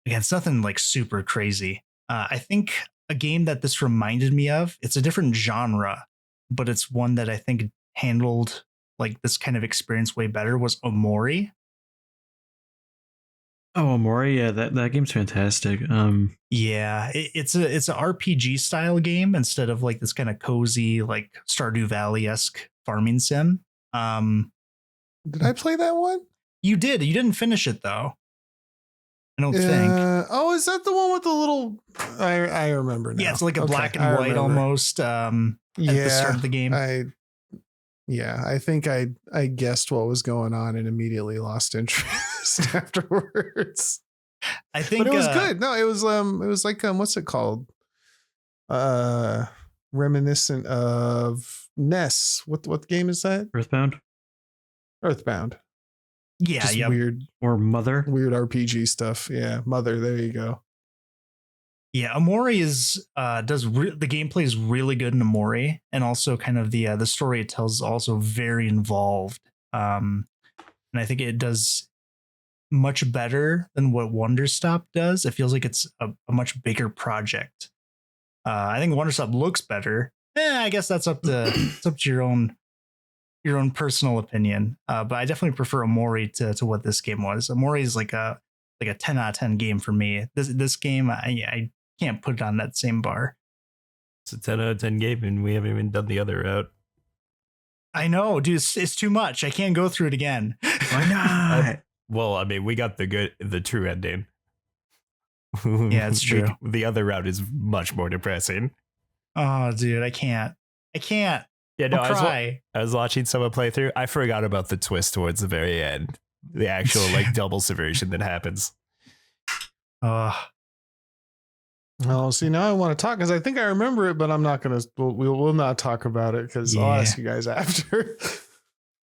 again, it's nothing like super crazy. I think a game that this reminded me of, it's a different genre, but it's one that I think handled like this kind of experience way better, was Omori. Oh, Omori, yeah, that game's fantastic. Yeah, it's an RPG style game instead of like this kind of cozy like Stardew Valley-esque farming sim. Did I play that one? You did. You didn't finish it though, I don't think. Oh, is that the one with the little? I remember now. Yeah, it's like a black and white almost. At the start of the game. I think I guessed what was going on and immediately lost interest afterwards. I think, but it was good. No, it was like what's it called? Reminiscent of Ness. What game is that? Earthbound. Yeah, just yep. Weird RPG stuff. Yeah, Mother. There you go. Yeah, Omori is the gameplay is really good in Omori, and also kind of the story it tells is also very involved. And I think it does much better than what Wanderstop does. It feels like it's a much bigger project. I think Wanderstop looks better. I guess that's up to your own your own personal opinion. But I definitely prefer Omori to what this game was. Omori is like a 10 out of 10 game for me. This game, I can't put it on that same bar. It's a 10 out of 10 game, and we haven't even done the other route. I know, dude. It's too much. I can't go through it again. Why not? Well, I mean, we got the true ending. Yeah, it's true. The other route is much more depressing. Oh, dude, I can't. Yeah, no, I was watching someone play through. I forgot about the twist towards the very end. The actual like double subversion that happens. Oh, see, now I want to talk because I think I remember it, but I'm not going to. We'll not talk about it because I'll ask you guys after.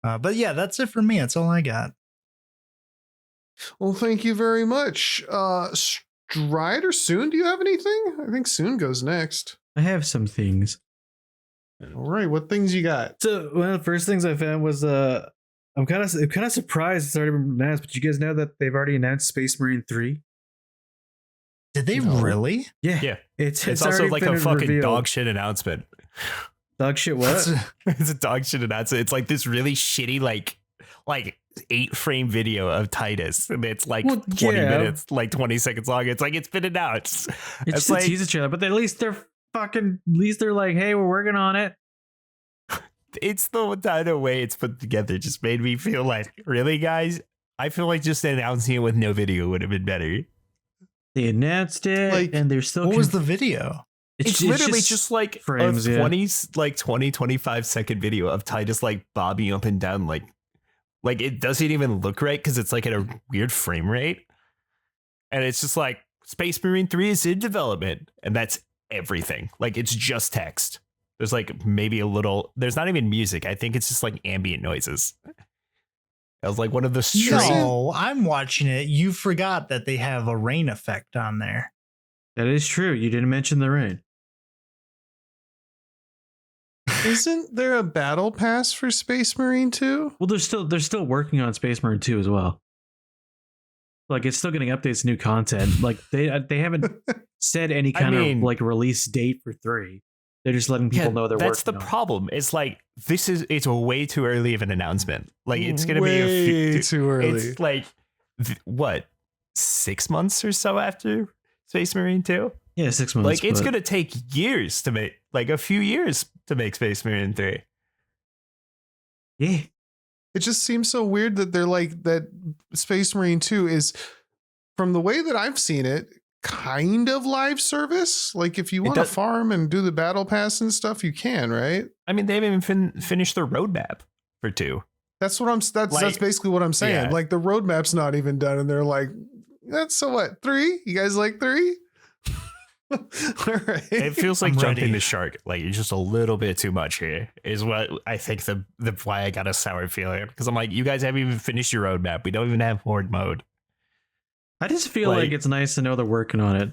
But yeah, that's it for me. That's all I got. Well, thank you very much. Stride or Tsun, do you have anything? I think Tsun goes next. I have some things. All right, what things you got? So one of the first things I found was I'm kind of surprised it's already been announced, but you guys know that they've already announced Space Marine 3? Did they really? Yeah. It's also like a fucking revealed. dog shit announcement. Dog shit what? It's a dog shit announcement. It's like this really shitty like 8-frame video of Titus, and it's like 20 minutes, like 20 seconds long. It's like it's been announced. It's just like, a teaser trailer, but at least they're like, hey, we're working on it. It's the kind of way it's put together just made me feel like, really, guys? I feel like just announcing it with no video would have been better. They announced it, and they're still. What was the video? It's literally just like frames, a 25 second video of Titus like bobbing up and down, like it doesn't even look right because it's like at a weird frame rate, and it's just like Space Marine 3 is in development, and that's everything. Like it's just text. There's like maybe a little. There's not even music. I think it's just like ambient noises. That was like one of the strange. No, I'm watching it. You forgot that they have a rain effect on there. That is true. You didn't mention the rain. Isn't there a battle pass for Space Marine 2? Well, they're still working on Space Marine 2 as well. Like it's still getting updates, new content. Like they haven't said any kind of like release date for 3. They're just letting people know they're working. That's the problem. It's like it's way too early of an announcement. Like it's gonna be too early. It's like what 6 months or so after Space Marine 2? Yeah, 6 months. Like it's gonna take years to make, like a few years to make Space Marine 3. Yeah. It just seems so weird that they're like that Space Marine 2 is, from the way that I've seen it, kind of live service. Like if you want to farm and do the battle pass and stuff, you can, right? I mean, they haven't even finished their roadmap for 2. That's basically what I'm saying. Yeah. Like the roadmap's not even done, and they're like, "That's so what? 3? You guys like 3?" All right. It feels like jumping the shark. Like you're just a little bit too much here. Is what I think the why I got a sour feeling, because I'm like, you guys haven't even finished your roadmap. We don't even have horde mode. I just feel like it's nice to know they're working on it.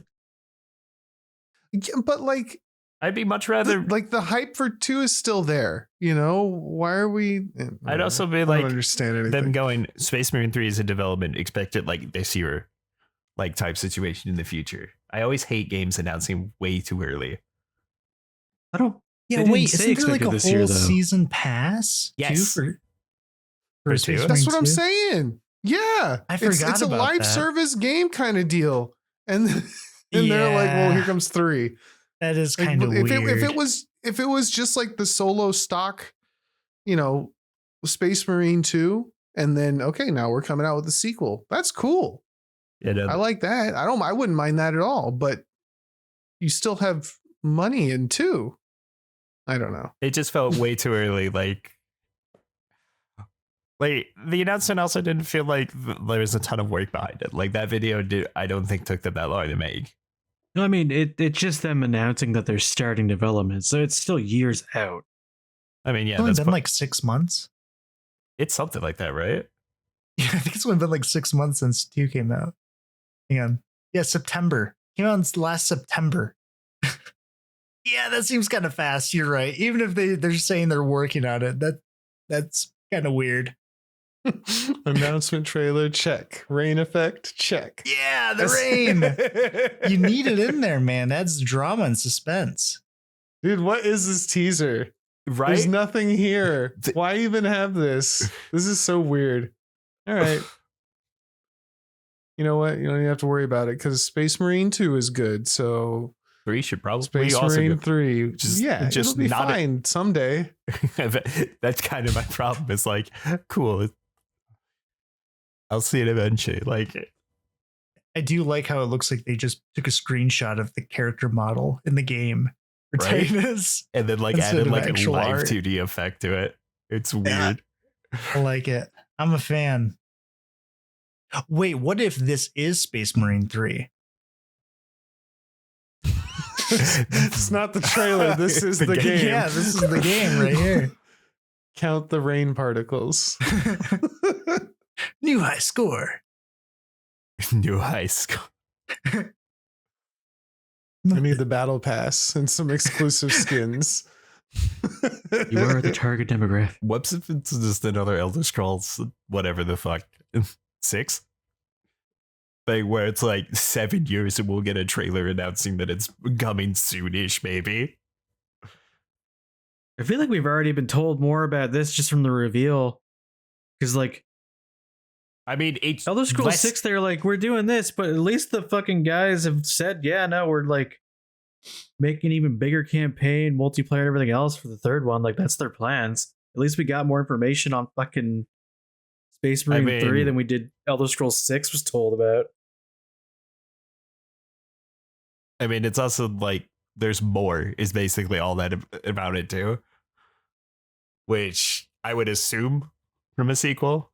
Yeah, but like, I'd be much rather the hype for 2 is still there. You know, why are we? I'd also be I like, don't understand anything. them going Space Marine 3 is in development, expect it like this year, like type situation in the future. I always hate games announcing way too early. I don't. Yeah, wait, isn't there like a whole season pass? Yes. For Space That's what Marine I'm 2? saying. Yeah, I forgot it's a about live that. service game kind of deal, and they're like, "Well, here comes 3." That is Like, kind of weird. If it was just like the solo stock, you know, Space Marine 2, and then okay, now we're coming out with the sequel. That's cool. Yeah, I like that. I wouldn't mind that at all. But you still have money in 2. I don't know. it just felt way too early. Like the announcement also didn't feel like there was a ton of work behind it. Like that video I don't think took them that long to make. No, I mean it's just them announcing that they're starting development, so it's still years out. I mean, yeah, It's only that's been like 6 months. it's something like that, right? Yeah, I think it's only been like 6 months since 2 came out. Hang on. Yeah, September. Came out last September. Yeah, that seems kind of fast. You're right. Even if they're saying they're working on it, that's kind of weird. Announcement trailer, check. Rain effect, check. Yeah, the rain. You need it in there, man. That's drama and suspense. Dude, what is this teaser? Right? There's nothing here. Why even have this? This is so weird. All right. You know what? You don't even have to worry about it because Space Marine 2 is good. So 3 should probably Space also Marine go. 3. Just it'll be fine someday. That's kind of my problem. It's like, cool. I'll see it eventually. Like, I do like how it looks like they just took a screenshot of the character model in the game for Right? Titanus. And then like Instead added of like a actual live art. 2D effect to it. It's weird. I like it. I'm a fan. Wait, what if this is Space Marine 3? It's not the trailer. This is the game. Yeah, this is the game right here. Count the rain particles. New high score. New high school. I need the battle pass and some exclusive skins. You are the target demographic. Whoops, if it's just another Elder Scrolls, whatever the fuck, 6 thing where it's like 7 years and we'll get a trailer announcing that it's coming soonish, maybe. I feel like we've already been told more about this just from the reveal. Because, like, I mean, it's Elder Scrolls 6, they're like, we're doing this, but at least the fucking guys have said, yeah, no, we're like making even bigger campaign, multiplayer, and everything else for the third one. Like, that's their plans. At least we got more information on fucking Space Marine 3 than we did Elder Scrolls 6 was told about. I mean, it's also like there's more is basically all that about it too, which I would assume from a sequel.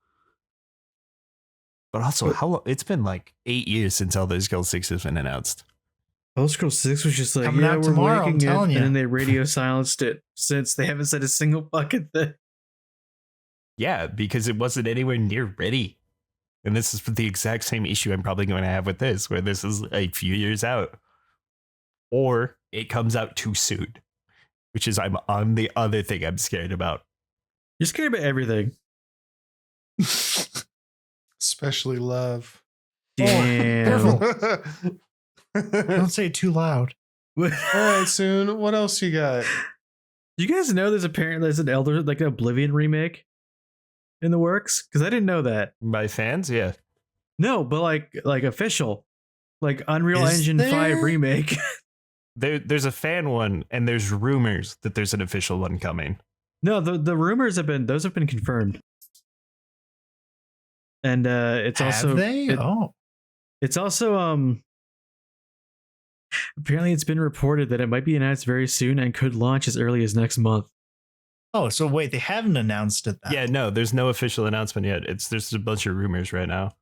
But also, how long? It's been like 8 years since Elder Scrolls 6 has been announced. Elder Scrolls 6 was just like, Coming yeah, out we're tomorrow, I'm making it, telling and you. then they radio silenced it since they haven't said a single fucking thing. Yeah, because it wasn't anywhere near ready. And this is the exact same issue I'm probably going to have with this, where this is a few years out. Or it comes out too soon, which is I'm on the other thing I'm scared about. You're scared about everything. Especially love. Damn. Don't say it too loud. All right, Tsun. What else you got? You guys know there's an Elder, like an Oblivion remake in the works? Because I didn't know that. By fans, yeah. No, but like official, like Unreal Is Engine there? 5 remake. There's a fan one, and there's rumors that there's an official one coming. No, the rumors have been confirmed, and it's Have also they? it's also apparently it's been reported that it might be announced very soon and could launch as early as next month. Oh, so wait, they haven't announced it then. Yeah, no, there's no official announcement yet. There's a bunch of rumors right now.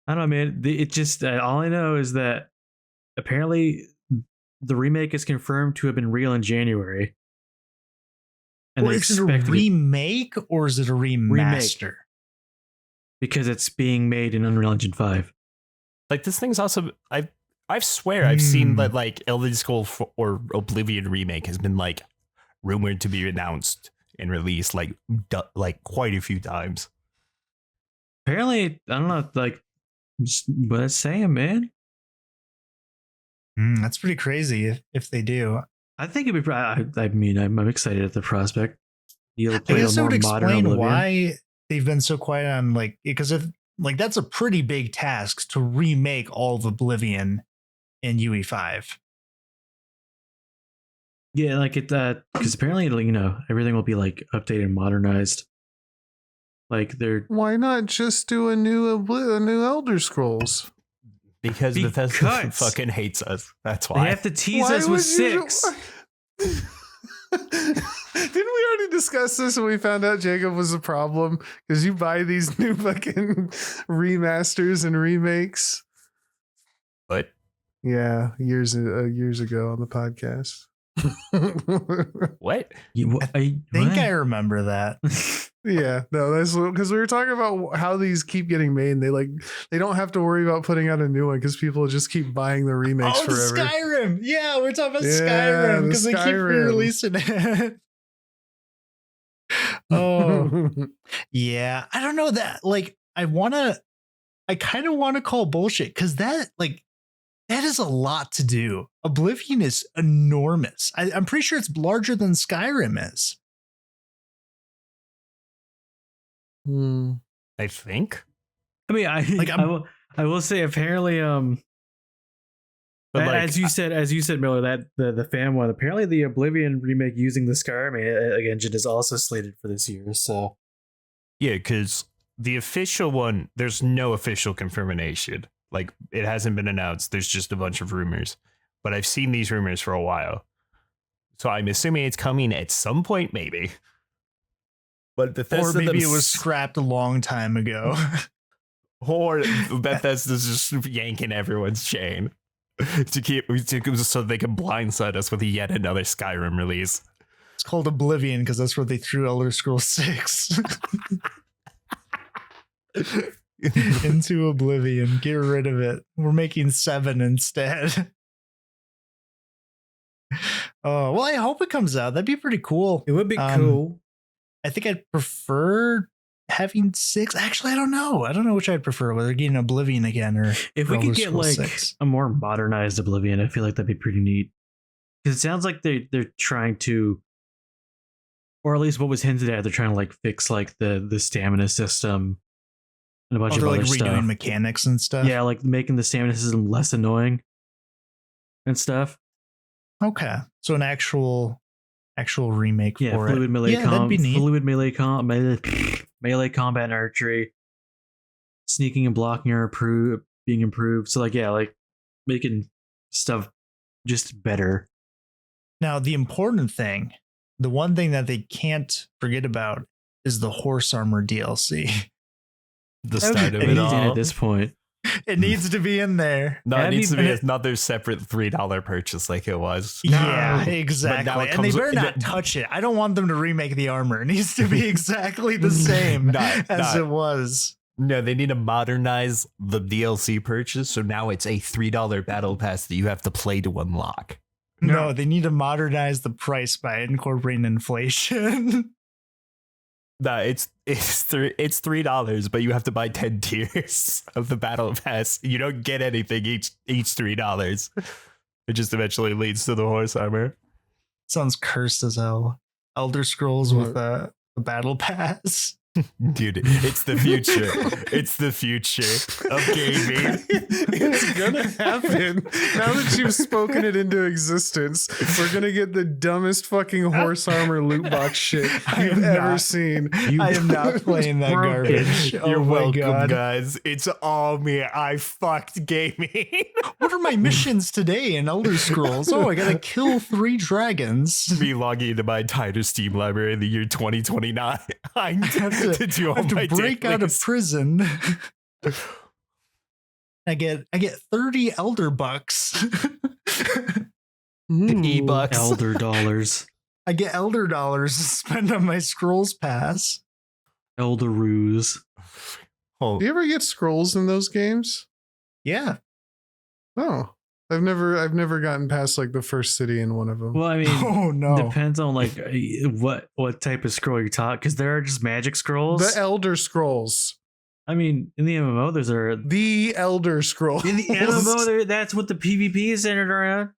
I don't know, man. It just all I know is that apparently the remake is confirmed to have been real in January. And Well, they is it a expect remake or is it a remaster? because it's being made in Unreal Engine 5. Like this thing's also I swear I've seen that like Elder Scrolls or Oblivion remake has been like rumored to be announced and released like quite a few times. Apparently, I don't know, like, but it's saying, man. That's pretty crazy if they do. I think it'd be. I mean, I'm excited at the prospect. You'll I play a guess it more would modern explain Oblivion. why they've been so quiet on like, because if like that's a pretty big task to remake all of Oblivion in UE5. Yeah, like it. Because apparently, you know, everything will be like updated and modernized. Like they're Why not just do a new Elder Scrolls? Because Bethesda fucking hates us. That's why. they have to tease Why us with would you- 6. Didn't we already discuss this when we found out Jacob was a problem? Because you buy these new fucking remasters and remakes. But Yeah, years ago on the podcast. what? I think I remember that. Yeah, no, that's because we were talking about how these keep getting made. And they don't have to worry about putting out a new one because people just keep buying the remakes Oh, forever. Skyrim. Yeah, we're talking about Yeah, Skyrim because the they keep Skyrim. re-releasing it. Oh, yeah. I don't know that. Like, I kind of want to call bullshit because that is a lot to do. Oblivion is enormous. I'm pretty sure it's larger than Skyrim is. I think. I mean, I will say apparently But as you said, Miller, that the fan one, apparently the Oblivion remake using the KylarEmiya engine is also slated for this year. So yeah, because the official one, there's no official confirmation. Like, it hasn't been announced. There's just a bunch of rumors. But I've seen these rumors for a while. So I'm assuming it's coming at some point, maybe. But Bethesda, or maybe it was scrapped a long time ago. Or Bethesda's just yanking everyone's chain so they can blindside us with yet another Skyrim release. It's called Oblivion because that's where they threw Elder Scrolls 6. Into Oblivion. Get rid of it. We're making 7 instead. Well, I hope it comes out. That'd be pretty cool. it would be cool. I think I'd prefer having 6. Actually, I don't know. I don't know which I'd prefer, whether getting Oblivion again or If we Elder could get Scrolls like 6. a more modernized Oblivion, I feel like that'd be pretty neat. Because it sounds like they're trying to, or at least what was hinted at, they're trying to like fix like the stamina system and a bunch of they're other like redoing stuff. mechanics and stuff. Yeah, like making the stamina system less annoying and stuff. Okay. So an actual remake Yeah, for fluid it. melee That'd be neat. fluid melee combat and archery, sneaking and blocking are being improved. So like, yeah, like making stuff just better. Now, the important thing, the one thing that they can't forget about is the horse armor DLC. The start of it Anything all. at this point. It needs to be in there. No, it That'd needs be- to be another separate $3 purchase like it was. Yeah, But exactly. now it And they comes better with- not touch it. I don't want them to remake the armor. It needs to be exactly the same as it was. No, they need to modernize the DLC purchase. So now it's a $3 battle pass that you have to play to unlock. No, they need to modernize the price by incorporating inflation. No, it's $3, but you have to buy 10 tiers of the battle pass. You don't get anything each $3. It just eventually leads to the horse armor. Sounds cursed as hell. Elder Scrolls with a battle pass. Dude, it's the future. It's the future of gaming. It's gonna happen. Now that you've spoken it into existence, we're gonna get the dumbest fucking horse armor loot box shit you've ever seen. I am not playing that garbage. You're Oh my welcome, God. guys. It's all me. I fucked gaming. What are my missions today in Elder Scrolls? Oh, I gotta kill 3 dragons. Me logging into my entire Steam library in the year 2029. I have to do all I have my to break out of dailies. prison. I get 30 elder bucks. E-bucks. Elder dollars. I get elder dollars to spend on my scrolls pass. Elder ruse. Oh, Do you ever get scrolls in those games? Yeah. Oh, I've never gotten past like the first city in one of them. Well, I mean, Oh no. depends on like what type of scroll you're talking, because there are just magic scrolls. The Elder Scrolls. I mean, in the MMO, there's The Elder Scrolls. in the MMO, that's what the PvP is centered around.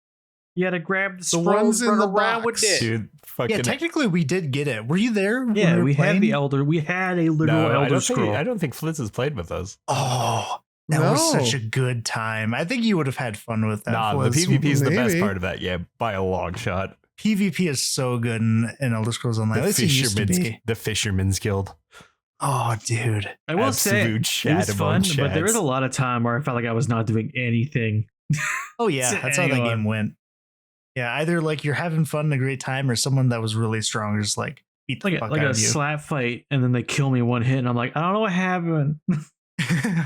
You gotta grab the scrolls, ones in run the around box. with it. dude, fucking. Yeah, technically we did get it. Were you there? when Yeah, were we had playing? the elder. We had a literal No, elder scroll. I don't think Flitz has played with us. Oh, that was such a good time. I think you would have had fun with that. Nah, the Flitz. PvP is the best maybe. part of that. Yeah, by a long shot. PvP is so good in Elder Scrolls Online. At least it used to be. The Fisherman's Guild. Oh, dude. I will say Absolute it chat was among fun, but there was chats. a lot of time where I felt like I was not doing anything. Oh yeah, To that's how that anyone. game went. Yeah, either like you're having fun and a great time, or someone that was really strong just like beat the Like fuck like out a of you. slap fight, and then they kill me one hit, and I'm like, I don't know what happened.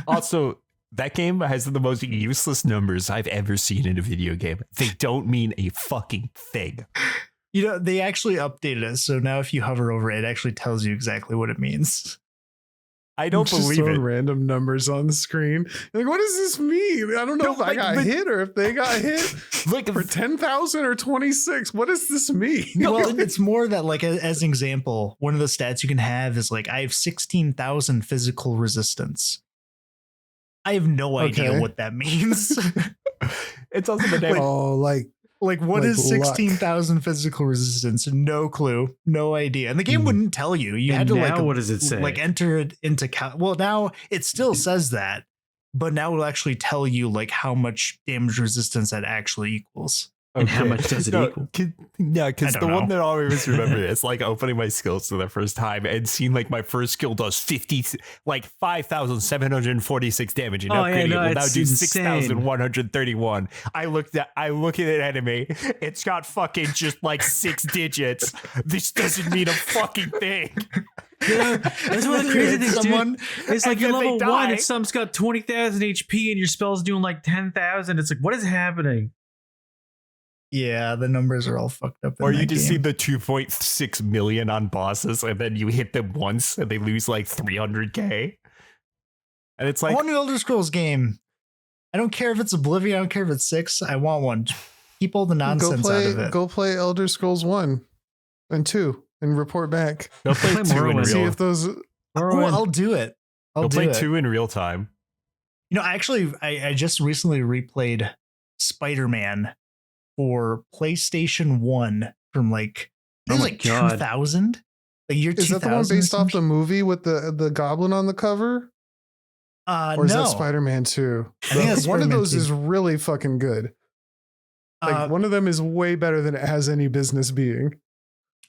Also, that game has the most useless numbers I've ever seen in a video game. They don't mean a fucking thing. You know, they actually updated it, so now if you hover over it, it actually tells you exactly what it means. I don't Just believe throwing it. random numbers on the screen. Like, what does this mean? I don't know No, if I like, got but- hit or if they got hit Like, for 10,000 or 26. What does this mean? Well, it's more that like as an example, one of the stats you can have is like I have 16,000 physical resistance. I have no idea Okay. what that means. it's also the name. Oh, like Like, what is 16,000 physical resistance? No clue, no idea. And the game wouldn't tell you. You had to now what does it say? Like enter it into well, now it still says that, but now it'll actually tell you like how much damage resistance that actually equals. And how much does it equal? Because the one that I always remember is like opening my skills for the first time and seeing like my first skill does 5,746 damage and upgrading it will now do 6,131. I look at an enemy. It's got fucking just like 6 digits. This doesn't mean a fucking thing. Yeah, that's one of the crazy things, dude. It's like you're level 1 and some's got 20,000 HP and your spell's doing like 10,000. It's like, what is happening? Yeah, the numbers are all fucked up. Or you just see the 2.6 million on bosses, and then you hit them once, and they lose like 300k. And it's like, I want an Elder Scrolls game. I don't care if it's Oblivion. I don't care if it's 6. I want one. Keep all the nonsense out of it. Go play Elder Scrolls 1 and 2 and report back. Go play 2 in real. See if those. I'll do it. I'll play 2 in real time. You know, actually, I just recently replayed Spider-Man for PlayStation 1 from like, it was like 2000. Like year 2000. Is that the one based off the movie with the goblin on the cover? Or is that Spider-Man 2? I think that's one of those is really fucking good. Like one of them is way better than it has any business being.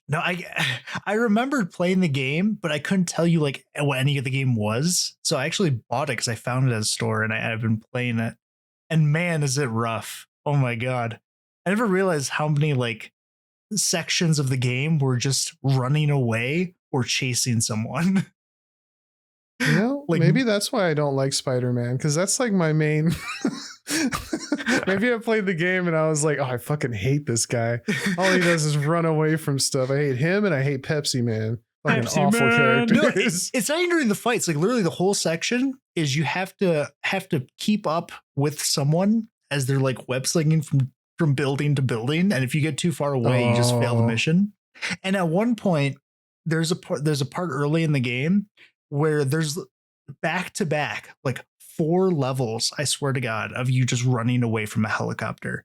No, I remembered playing the game, but I couldn't tell you like what any of the game was. So I actually bought it because I found it at a store and I've been playing it. And man, is it rough. Oh my God. I never realized how many like sections of the game were just running away or chasing someone. You know, like, maybe that's why I don't like Spider-Man, because that's like my main. Maybe I played the game and I was like, oh, I fucking hate this guy. All he does is run away from stuff. I hate him and I hate Pepsi Man. Fucking Pepsi awful Man. characters. No, it's not even during the fights. Like literally the whole section is you have to keep up with someone as they're like web slinging from building to building. And if you get too far away, you just fail the mission. And at one point, there's a part early in the game where there's back to back, like 4 levels, I swear to God, of you just running away from a helicopter.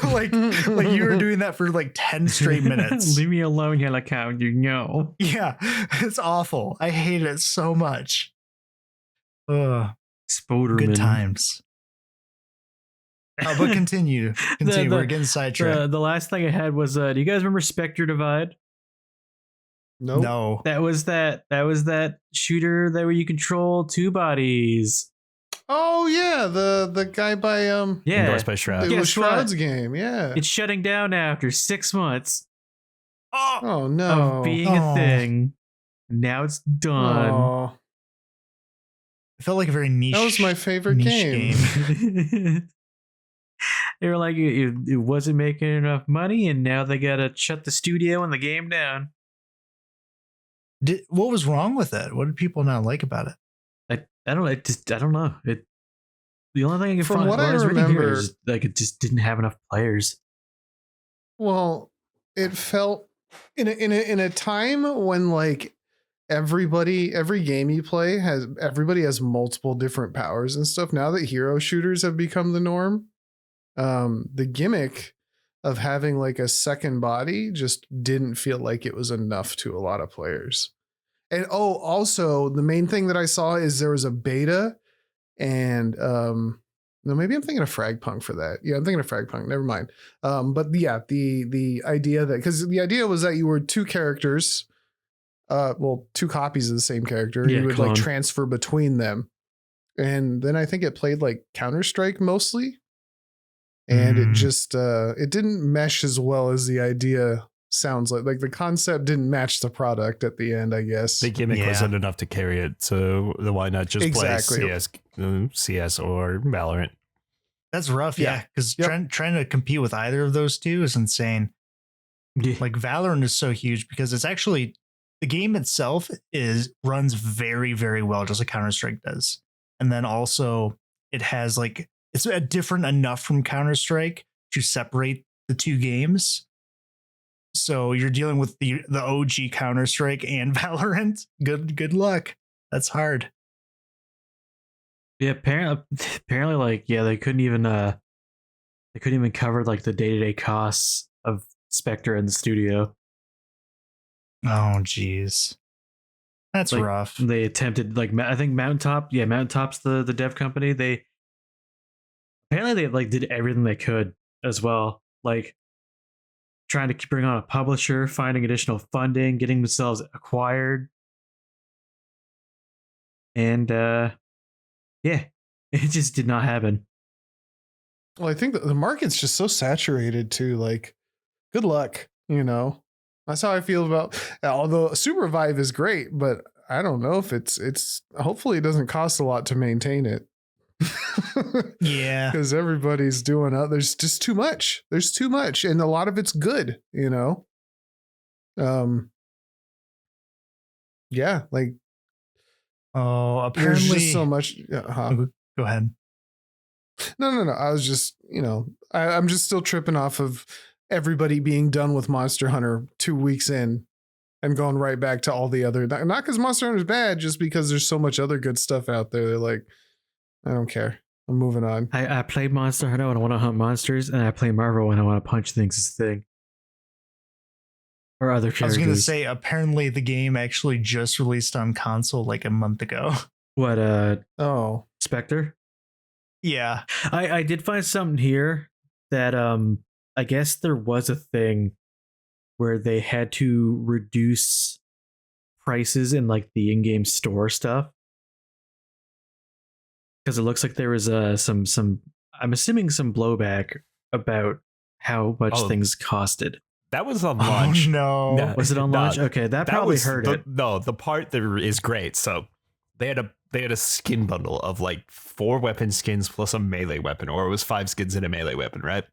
like you were doing that for like 10 straight minutes. Leave me alone, helicopter. No. Yeah, it's awful. I hate it so much. Spoderman. Good times. But continue. We're getting sidetracked. The last thing I had was, do you guys remember Spectre Divide? Nope. No. That was that shooter that where you control 2 bodies. Oh yeah, the guy by endorsed by Shroud. It was Shroud's game. Yeah, it's shutting down now after 6 months. Oh no, of being a thing. Now it's done. Oh. It felt like a very niche. That was my favorite game. They were like, it wasn't making enough money, and now they gotta shut the studio and the game down. What was wrong with it? What did people not like about it? I don't know. The only thing I can From find, what I remember, is like it just didn't have enough players. Well, it felt in a time when like every game you play everybody has multiple different powers and stuff. Now that hero shooters have become the norm, the gimmick of having like a second body just didn't feel like it was enough to a lot of players. And also the main thing that I saw is there was a beta, and no, maybe I'm thinking of Fragpunk for that. Yeah, I'm thinking of Fragpunk. Never mind. But yeah, the idea that, because the idea was that you were 2 characters, 2 copies of the same character. Yeah, you would clone. like transfer between them, and then I think it played like Counter-Strike mostly. And it just it didn't mesh as well as the idea sounds like the concept didn't match the product at the end, I guess. The gimmick wasn't enough to carry it, so why not just play CS or Valorant? That's rough, yeah, because trying to compete with either of those two is insane. Like Valorant is so huge because it's actually, the game itself runs very, very well, just like Counter-Strike does. And then also it has like, it's different enough from Counter-Strike to separate the 2 games. So you're dealing with the OG Counter-Strike and Valorant. Good luck. That's hard. Yeah, apparently, like, yeah, they couldn't even They couldn't even cover like the day-to-day costs of Spectre and the studio. Oh, geez. That's like, rough. They attempted like I think Mountaintop's the dev company. They apparently like did everything they could as well, like trying to bring on a publisher, finding additional funding, getting themselves acquired, and it just did not happen. Well, I think the market's just so saturated too. Like, good luck, That's how I feel about. Although Super Vive is great, but I don't know if it's. Hopefully, it doesn't cost a lot to maintain it. Yeah, because everybody's doing it. There's just too much. There's too much, and a lot of it's good. Yeah, like. Oh, apparently, there's just so much. Go ahead. No. I was just, I'm just still tripping off of everybody being done with Monster Hunter 2 weeks in and going right back to all the other, not because Monster Hunter is bad, just because there's so much other good stuff out there. They're like, I don't care. I'm moving on. I play Monster Hunter when I want to hunt monsters, and I play Marvel when I want to punch things as a thing. Or other characters. I was going to say, apparently the game actually just released on console like a month ago. What, Oh. Spectre? Yeah. I did find something here that I guess there was a thing where they had to reduce prices in like the in-game store stuff. Because it looks like there was some I'm assuming some blowback about how much things costed. That was on launch. Oh, no. Was it on launch? Okay, that probably hurt it. No, the part that is great. So they had a skin bundle of like 4 weapon skins plus a melee weapon, or it was 5 skins and a melee weapon, right?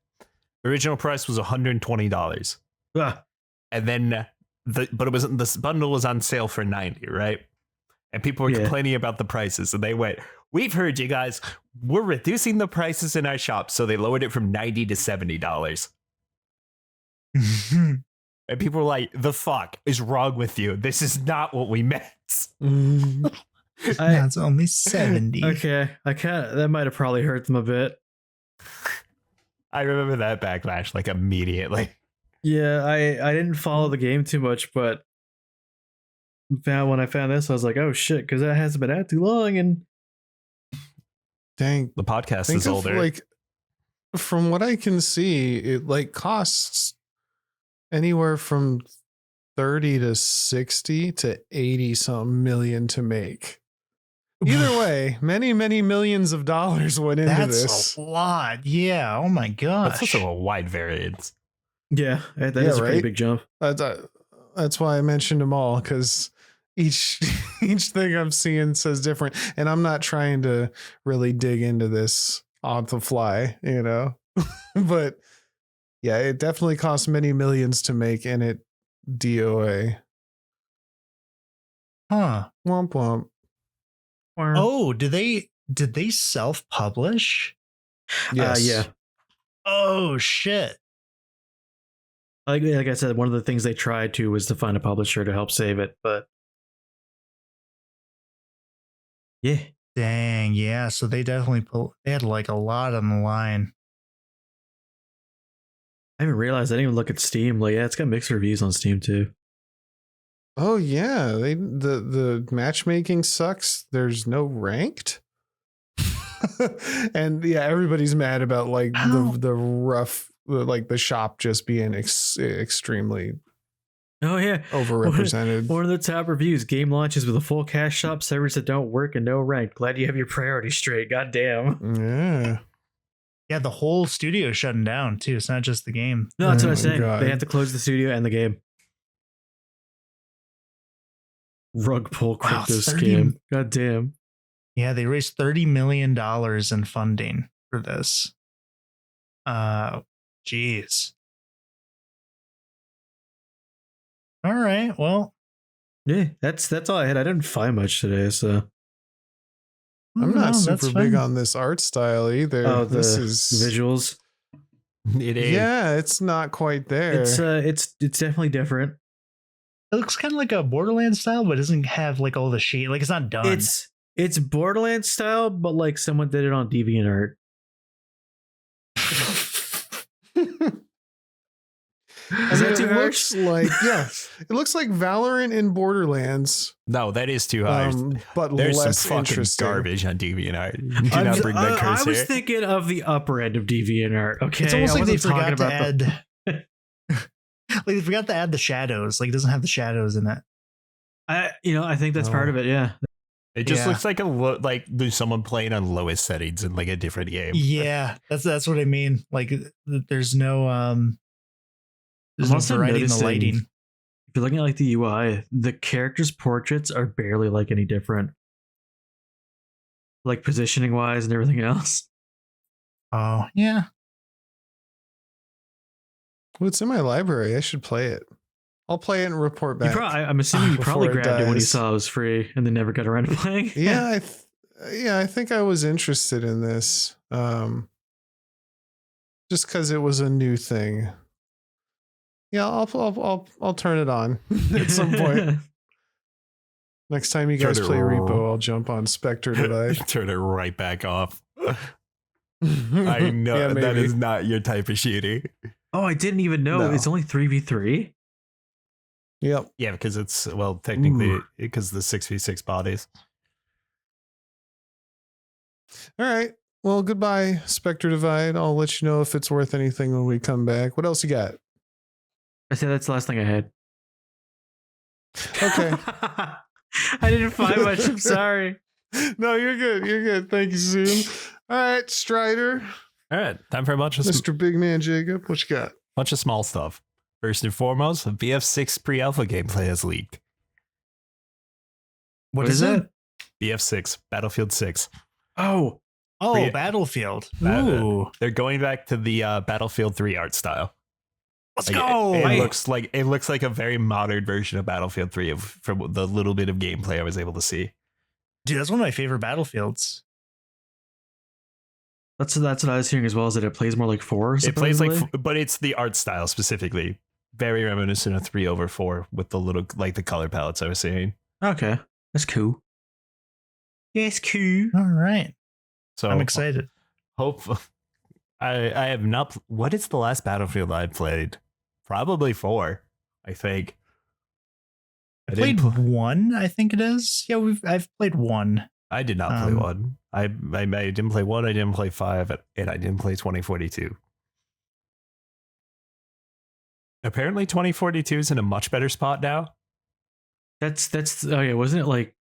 The original price was $120. And then this bundle was on sale for $90, right? And people were complaining about the prices, and they went, "We've heard you guys. We're reducing the prices in our shop." So they lowered it from $90 to $70. And people were like, "The fuck is wrong with you? This is not what we meant." It's only 70. Okay, that might have probably hurt them a bit. I remember that backlash like immediately. Yeah, I didn't follow the game too much, but when I found this, I was like, "Oh shit!" Because that hasn't been out too long, and dang, the podcast is older. Like, from what I can see, it like costs anywhere from 30 to 60 to 80 something million to make. Either way, many millions of dollars went into this. That's a lot. Yeah. Oh my gosh. That's also a wide variance. Yeah, that is a pretty big jump. That's why I mentioned them all, because each thing I'm seeing says different, and I'm not trying to really dig into this on the fly, but yeah, it definitely costs many millions to make, and it DOA. Huh. Womp womp. Oh, did they self-publish? Yes. Yeah. Oh shit. Like I said, one of the things they tried to was to find a publisher to help save it, but yeah. Dang, yeah. So they definitely they had like a lot on the line. I didn't realize. I didn't even look at Steam. Like, yeah, it's got mixed reviews on Steam too. Oh yeah, the matchmaking sucks. There's no ranked, and yeah, everybody's mad about like the rough, like the shop just being extremely. Oh yeah, overrepresented. One of the top reviews: game launches with a full cash shop, servers that don't work, and no rank. Glad you have your priorities straight. God damn. Yeah. Yeah, the whole studio shutting down too. It's not just the game. No, that's what I'm saying. God. They have to close the studio and the game. Rug pull crypto scam. God damn. Yeah, they raised $30 million in funding for this. Jeez. All right. Well, yeah, that's all I had. I didn't find much today, so I'm not super big on this art style either. Oh, this is visuals. It is. Yeah, it's not quite there. It's definitely different. It looks kind of like a Borderlands style, but it doesn't have like all the shade. Like it's not done. It's Borderlands style, but like someone did it on DeviantArt. Is that too harsh? It looks like Valorant in Borderlands. No, that is too harsh. But there's less some fucking interesting. garbage on DeviantArt. Do not bring that curse I was here. thinking of the upper end of DeviantArt. Okay, It's almost I like they wasn't talking forgot to about add. Like they forgot to add the shadows. Like it doesn't have the shadows in it. I think that's part of it. Yeah. It just looks like like there's someone playing on lowest settings in like a different game. Yeah, that's what I mean. Like there's no There's no variety in the lighting. If you're looking at like the UI, the characters' portraits are barely like any different, like positioning wise and everything else. Oh yeah. Well, it's in my library. I should play it. I'll play it and report back. I'm assuming you probably before it grabbed it when you dies. saw it was free and then never got around to playing. Yeah, I think I was interested in this, just because it was a new thing. Yeah, I'll turn it on at some point. Next time you guys play Repo, I'll jump on Spectre Divide. Turn it right back off. I know that is not your type of shooting. Oh, I didn't even know. No. It's only 3v3. Yep. Yeah, because it's technically because the 6v6 bodies. All right. Well, goodbye, Spectre Divide. I'll let you know if it's worth anything when we come back. What else you got? I said that's the last thing I had. Okay. I didn't find much. I'm sorry. No, you're good. You're good. Thank you, Tsun. All right, Strider. All right, time for a bunch of Mr. Big Man Jacob. What you got? small stuff. First and foremost, BF6 pre-alpha gameplay has leaked. What is it? BF6, Battlefield 6. Oh, Battlefield. Ooh. They're going back to the Battlefield 3 art style. Let's Like, go. It looks like a very modern version of Battlefield 3 from the little bit of gameplay I was able to see. Dude, that's one of my favorite Battlefields. that's what I was hearing as well. Is that it plays more like 4? It plays like, supposedly? but it's the art style specifically. Very reminiscent of 3/4 with the little, like the color palettes I was seeing. Okay, that's cool. Yes, cool. All right. So I'm excited. I have not. What is the last Battlefield I played? Probably 4, I think. I played 1, I think it is. Yeah, I've played 1. I did not play 1. I didn't play 1. I didn't play 5, and I didn't play 2042. Apparently, 2042 is in a much better spot now. That's oh yeah, wasn't it like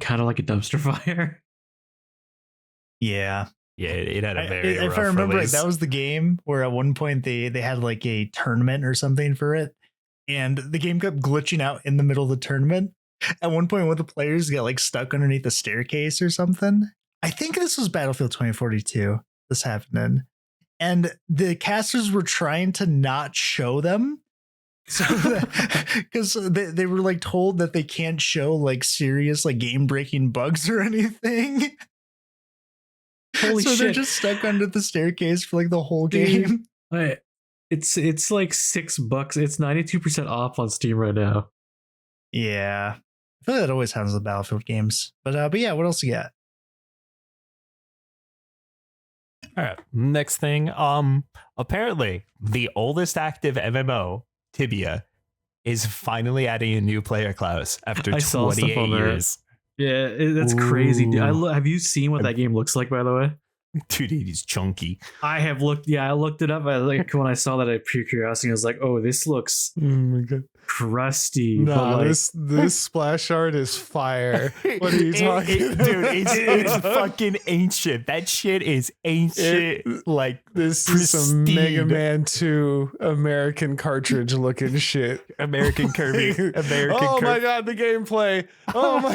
kind of like a dumpster fire? Yeah. Yeah, it had a very if I rough remember release. right, that was the game where at one point they had like a tournament or something for it, and the game kept glitching out in the middle of the tournament. At one point, one of the players got like stuck underneath a staircase or something. I think this was Battlefield 2042. This happened, and the casters were trying to not show them. So, because they were like told that they can't show like serious like game breaking bugs or anything. Holy so shit! they're just stuck under the staircase for like the whole Dude. game. Wait, it's like $6. It's 92% off on Steam right now. Yeah, I feel like that always happens with Battlefield games. But yeah, what else you got? All right, next thing. Apparently, the oldest active MMO, Tibia, is finally adding a new player class after I saw stuff 28 on there. years. Yeah, that's crazy. Dude. Ooh. Have you seen what that game looks like, by the way? Dude, he's chunky. I have looked. Yeah, I looked it up. When I saw that, I pure curiosity. I was like, "Oh, this looks Oh my God. crusty." No, but like, this splash art is fire. What are you talking about? Dude, it's fucking ancient. That shit is ancient. Like, This is some pristine. Mega Man 2 American cartridge looking shit. American Kirby. Oh my God, the gameplay. Oh my.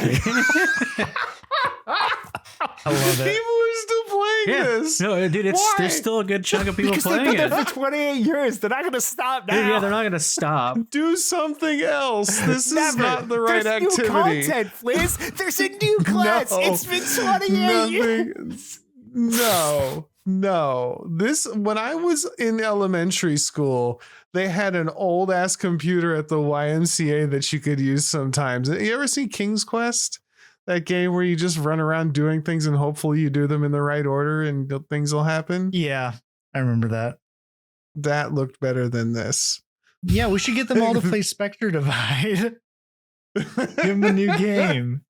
I love it. People are still playing this. no, dude, Why? there's still a good chunk of people Because they've playing been there it. for 28 years. They're not going to stop now. Dude, yeah, they're not gonna stop. Do something else. This is Never. not the right There's activity. new content, Fliz. There's a new class. No. It's been 28 years. No. This, when I was in elementary school, they had an old ass computer at the YMCA that you could use sometimes. You ever see King's Quest? That game where you just run around doing things and hopefully you do them in the right order and things will happen. Yeah, I remember that. That looked better than this. Yeah, we should get them all to play Spectre Divide. Give them a new game.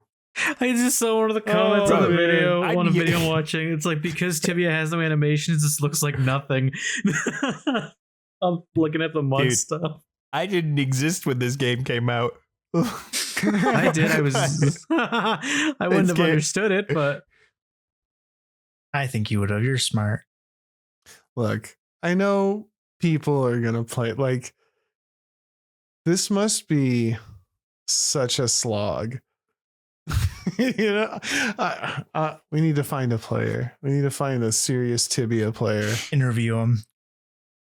I just saw one of the comments on the video. I On a need- video I'm watching, it's like because Tibia has no animations, this looks like nothing. I'm looking at the mud Dude. stuff. I didn't exist when this game came out. I did. I was. I wouldn't have understood it, but I think you would have. You're smart. Look, I know people are gonna play. Like, this must be such a slog. You know, we need to find a player. We need to find a serious Tibia player Interview them.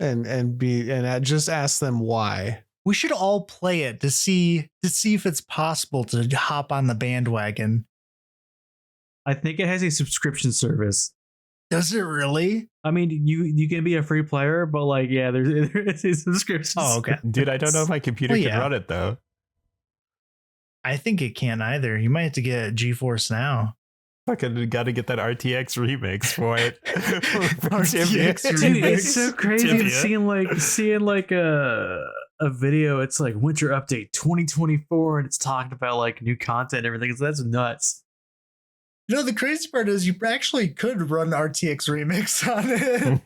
and just ask them why. We should all play it to see if it's possible to hop on the bandwagon. I think it has a subscription service. Does it really? I mean, you can be a free player, but like, yeah, there is a subscription. Oh, okay. Dude, I don't know if my computer Well, can yeah. run it though. I think it can't either. You might have to get GeForce Now. Fucking got to get that RTX remix for it. RTX Dude, it's so crazy Tibia. seeing like a video. It's like winter update 2024, and it's talking about like new content and everything. So that's nuts. You know, the crazy part is you actually could run RTX Remix on it.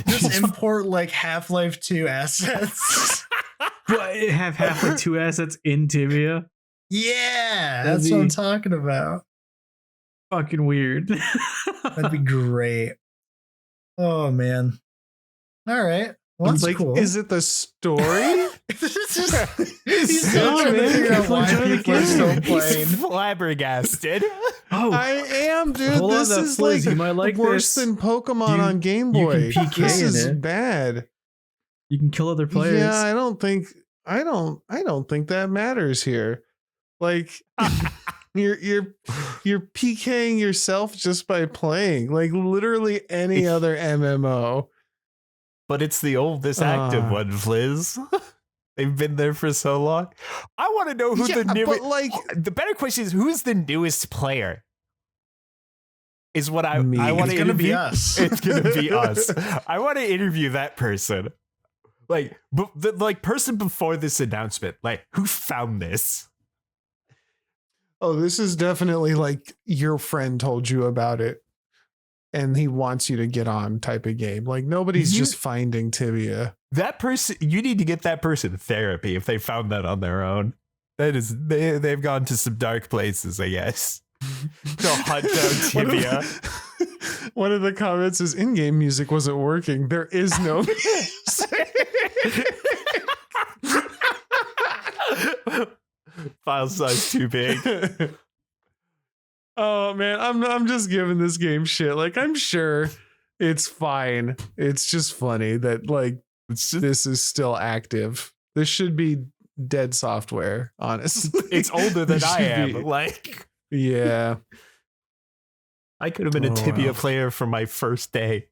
Just import like Half-Life 2 assets. But have Half-Life 2 assets in Tibia. Yeah, That'd that's what I'm be- talking about. Fucking weird. That'd be great. Oh man. All right. Well, that's Like, cool. is it the story? It's just, he's still No, trying to man. figure out why Enjoy the people are game. still playing. He's flabbergasted. Oh, I am, dude. Hold on, This that is Fliz, like you might like worse this. than Pokemon You- on Game you Boy. can PK This in is it. bad. you can kill other players. Yeah, I don't think that matters here. Like you're PKing yourself just by playing. Like literally any other MMO. But it's the oldest active one, Fliz. They've been there for so long. I want to know who the Yeah, newest. but like The better question is who's the newest player? Is what I Me. want It's to gonna be interview. us. It's gonna be us. I want to interview that person. Like, the person before this announcement. Like, who found this? oh, this is definitely like your friend told you about it and he wants you to get on type of game. Like nobody's You- just finding Tibia. That person, you need to get that person therapy if they found that on their own. That is, they've gone to some dark places, I guess. Go hunt down Tibia. One of the comments is in-game music wasn't working. There is no music. File size too big. Oh man, I'm just giving this game shit. Like I'm sure it's fine. It's just funny that like this is still active. This should be dead software, honestly. It's older than This I should am. be- Like, Yeah. I could have been a Oh, Tibia wow. player for my first day.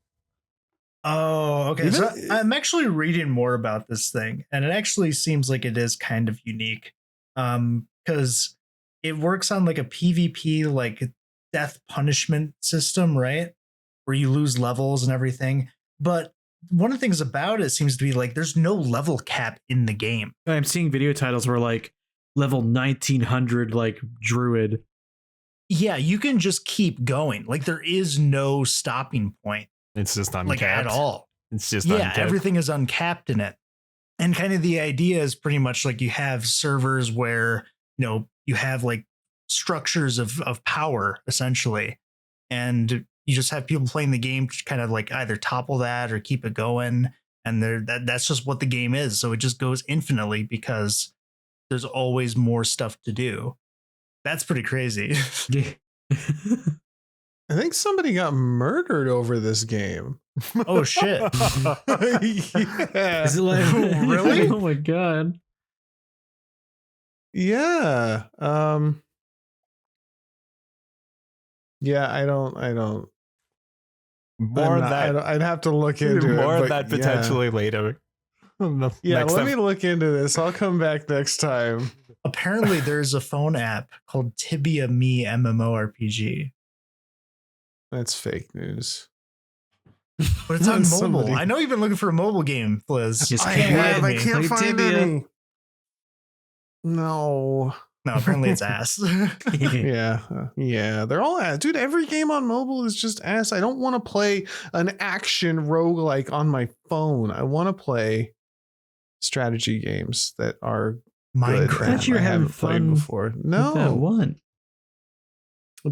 Oh, okay. You So know- I'm actually reading more about this thing, and it actually seems like it is kind of unique. Because it works on like a PvP like death punishment system, right? Where you lose levels and everything. But one of the things about it seems to be like there's no level cap in the game. I'm seeing video titles where like level 1900 like druid. Yeah, you can just keep going. Like there is no stopping point, It's just uncapped. like at all. It's just Yeah, uncapped. everything is uncapped in it. And kind of the idea is pretty much like you have servers where, you know, you have like structures of power essentially. And you just have people playing the game to kind of like either topple that or keep it going. And that's just what the game is. So it just goes infinitely because there's always more stuff to do. That's pretty crazy. Yeah. I think somebody got murdered over this game. Oh shit. Yeah. Is it like Really? Oh my god. Yeah. Yeah, I don't More I'm of not- that. I'd have to look into it. More of but that yeah. potentially later. Yeah, Next let time. me look into this. I'll come back next time. Apparently there's a phone app called Tibia Me MMORPG. That's fake news. But it's on mobile. Somebody- I know you've been looking for a mobile game, Fliz. Just I keep have. I waiting. can't Play find Tibia. any. No. No, apparently it's ass. Yeah. They're all ass. Dude, every game on mobile is just ass. I don't want to play an action roguelike on my phone. I want to play strategy games that are Minecraft. good. I thought you were I having haven't played fun before. That No. one.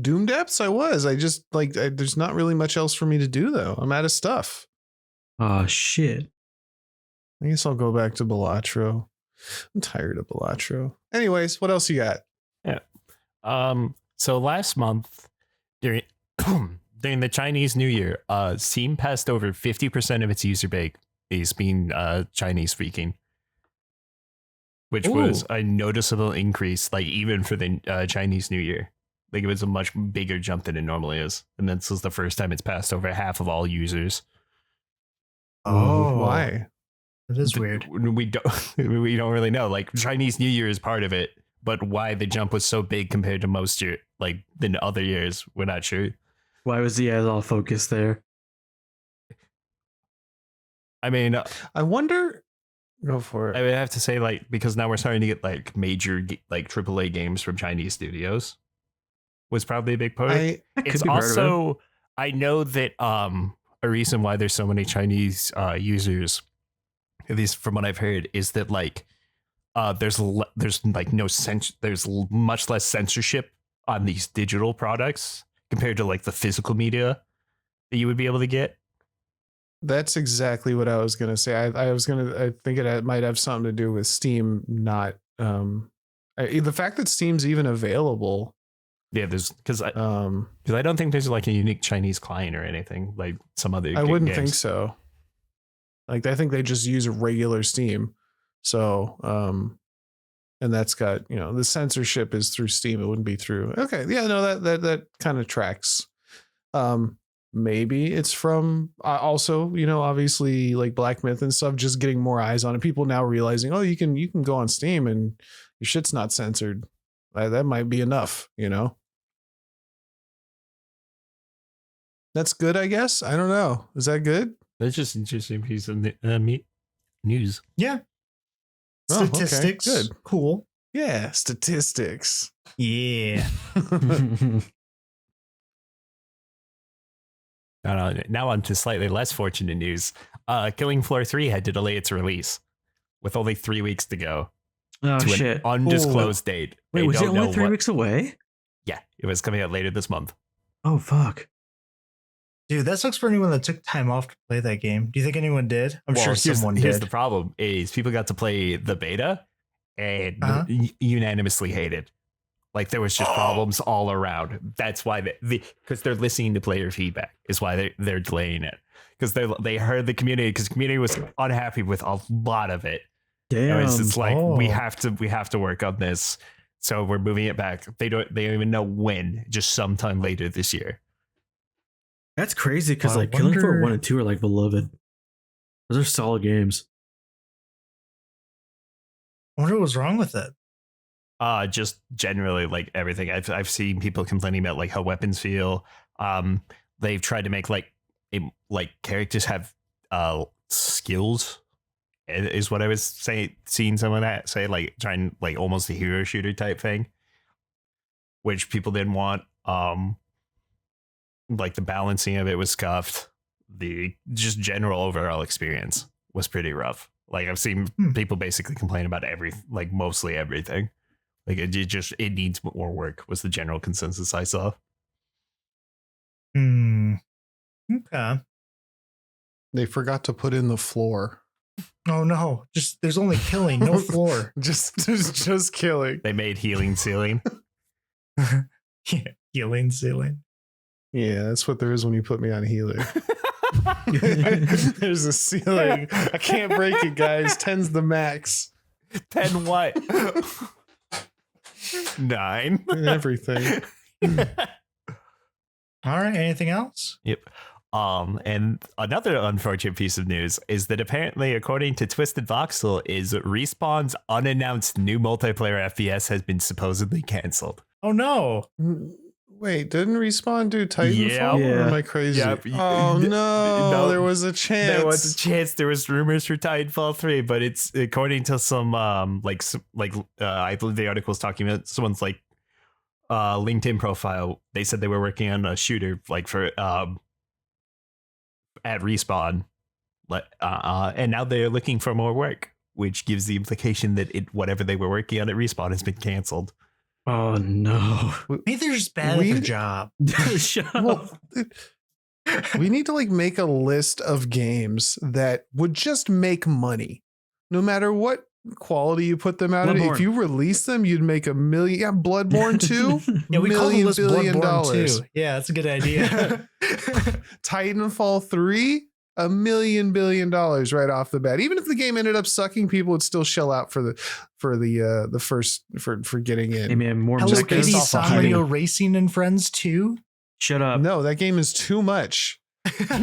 Doom Depths, I was. I just there's not really much else for me to do though. I'm out of stuff. Oh shit. I guess I'll go back to Balatro. I'm tired of Balatro. Anyways, what else you got? So last month during during the Chinese New Year, Steam passed over 50% of its user base being Chinese speaking, which was a noticeable increase, like even for the Chinese New Year. Like it was a much bigger jump than it normally is, and this was the first time it's passed over half of all users. Oh, Why? That is weird. We don't really know. Like Chinese New Year is part of it, but why the jump was so big compared to most year, like than other years, we're not sure. Why was the ad all focused there? I mean, I wonder. Go for it. I would have to say, like, because now we're starting to get like major like AAA games from Chinese studios, was probably a big part. That could It's be part of it. also, I know that a reason why there's so many Chinese users, at least from what I've heard, is that like there's like there's much less censorship on these digital products compared to like the physical media that you would be able to get. That's exactly what I was gonna say. I think it might have something to do with Steam not the fact that Steam's even available. Yeah, there's because I Um, don't think there's like a unique Chinese client or anything like some other. I wouldn't games. think so. Like I think they just use regular Steam. So and that's got, the censorship is through Steam. It wouldn't be through. Okay, yeah, no, that kind of tracks. Maybe it's from also, obviously like Black Myth and stuff, just getting more eyes on it. People now realizing, oh, you can go on Steam and your shit's not censored. That might be enough, That's good, I guess. I don't know. Is that good? That's just interesting piece of news. Yeah. Oh, okay, Statistics. good. Cool. Yeah, statistics. Yeah. Now on to slightly less fortunate news. Killing Floor 3 had to delay its release with only 3 weeks to go Oh to shit. an undisclosed date. Wait, They was it don't only know 3 what- weeks away? Yeah, it was coming out later this month. Oh fuck. Dude, that sucks for anyone that took time off to play that game. Do you think anyone did? I'm sure someone Here's did. the problem: is people got to play the beta and unanimously hated. Like there was just problems all around. That's why because they're listening to player feedback is why they're delaying it, because they heard the community, because the community was unhappy with a lot of it. Damn. It's like we have to work on this, so we're moving it back. They don't even know when, just sometime later this year. That's crazy because I like Killing Floor wonder- 1 and 2 are like beloved. Those are solid games. I wonder what was wrong with it. Just generally like everything. I've seen people complaining about like how weapons feel. They've tried to make like characters have skills, is what I was seeing someone that say, like trying like almost a hero shooter type thing, which people didn't want. Like the balancing of it was scuffed. The just general overall experience was pretty rough. Like I've seen people basically complain about mostly everything. Like it needs more work was the general consensus I saw. Okay. They forgot to put in the floor. Oh no. Just there's only killing, no floor. just killing. They made healing ceiling. Yeah. Healing ceiling. Yeah, that's what there is when you put me on healer. There's a ceiling. I can't break it, guys. 10's the max. 10 what? 9. And everything. All right. Anything else? Yep. And another unfortunate piece of news is that apparently, according to Twisted Voxel, is Respawn's unannounced new multiplayer FPS has been supposedly canceled. Oh no. Wait, didn't Respawn do Titanfall? Yeah. Or am I crazy? Yep. Oh no, there was a chance. There was a chance. There was rumors for Titanfall 3, but it's according to some I believe the article was talking about someone's like LinkedIn profile. They said they were working on a shooter like for at Respawn, and now they're looking for more work, which gives the implication that whatever they were working on at Respawn has been canceled. Oh no! Maybe they're just bad at their job. Shut Well, we need to like make a list of games that would just make money, no matter what quality you put them out at. If you release them, you'd make $1 million. Yeah, Bloodborne 2. Yeah, we call the list $1 Bloodborne billion. 2. Yeah, that's a good idea. Titanfall 3. $1 billion right off the bat. Even if the game ended up sucking, people would still shell out for the first for getting in. Hey man, more Hello Kitty, Kitty, off of Sanrio Racing and Friends 2. Shut up. No, that game is too much.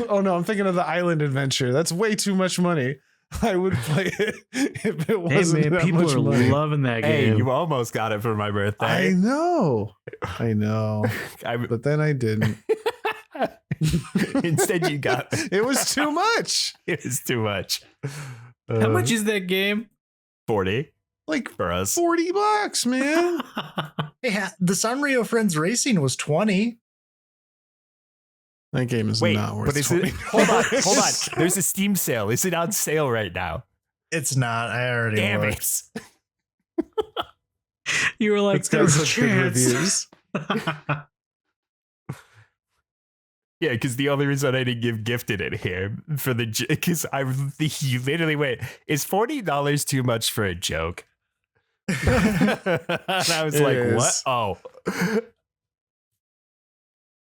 Oh no, I'm thinking of the Island Adventure. That's way too much money. I would play it if it wasn't Hey man, that people much are money. loving that Hey, game. you almost got it for my birthday. I know. But then I didn't. Instead, you got It was too much. it was too much. How much is that game? 40 Like for us? $40, man. Hey, the Sanrio Friends Racing was 20. That game is Wait, not worth but is it? Hold on. There's a Steam sale. Is it on sale right now? It's not. I already Damn looked. it! You were like, It's got there's a such good chance. reviews. Yeah, because the only reason I didn't give gifted it here for the because you literally went, is $40 too much for a joke? And I was It like, is. what? Oh,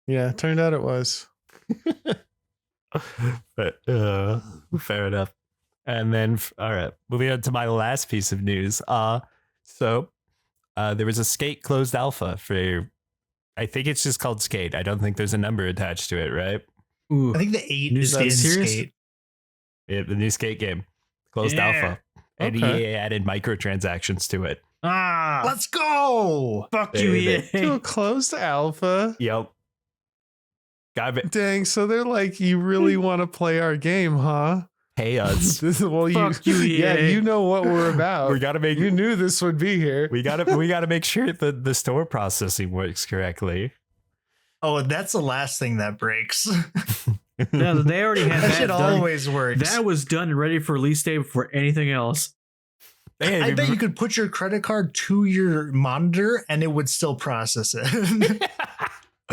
Yeah, turned out it was. but fair enough. And then, all right, moving on to my last piece of news. So there was a Skate closed alpha for. I think it's just called Skate. I don't think there's a number attached to it, right? Ooh. I think the 8 New is Skate in series? Skate. Yeah, the new Skate game, closed Yeah. alpha, and Okay. EA added microtransactions to it. Ah, Let's go. fuck They- you, they- To EA. a closed alpha. Yep. Got it. Dang, so they're like, you really want to play our game, huh? Pay us. Well, Fuck you, yeah, EA. you know what we're about. We gotta make. You knew this would be here. We gotta make sure that the store processing works correctly. Oh, that's the last thing that breaks. No, they already had That that shit done. always works. That was done and ready for release day before anything else. They I bet you could put your credit card to your monitor and it would still process it.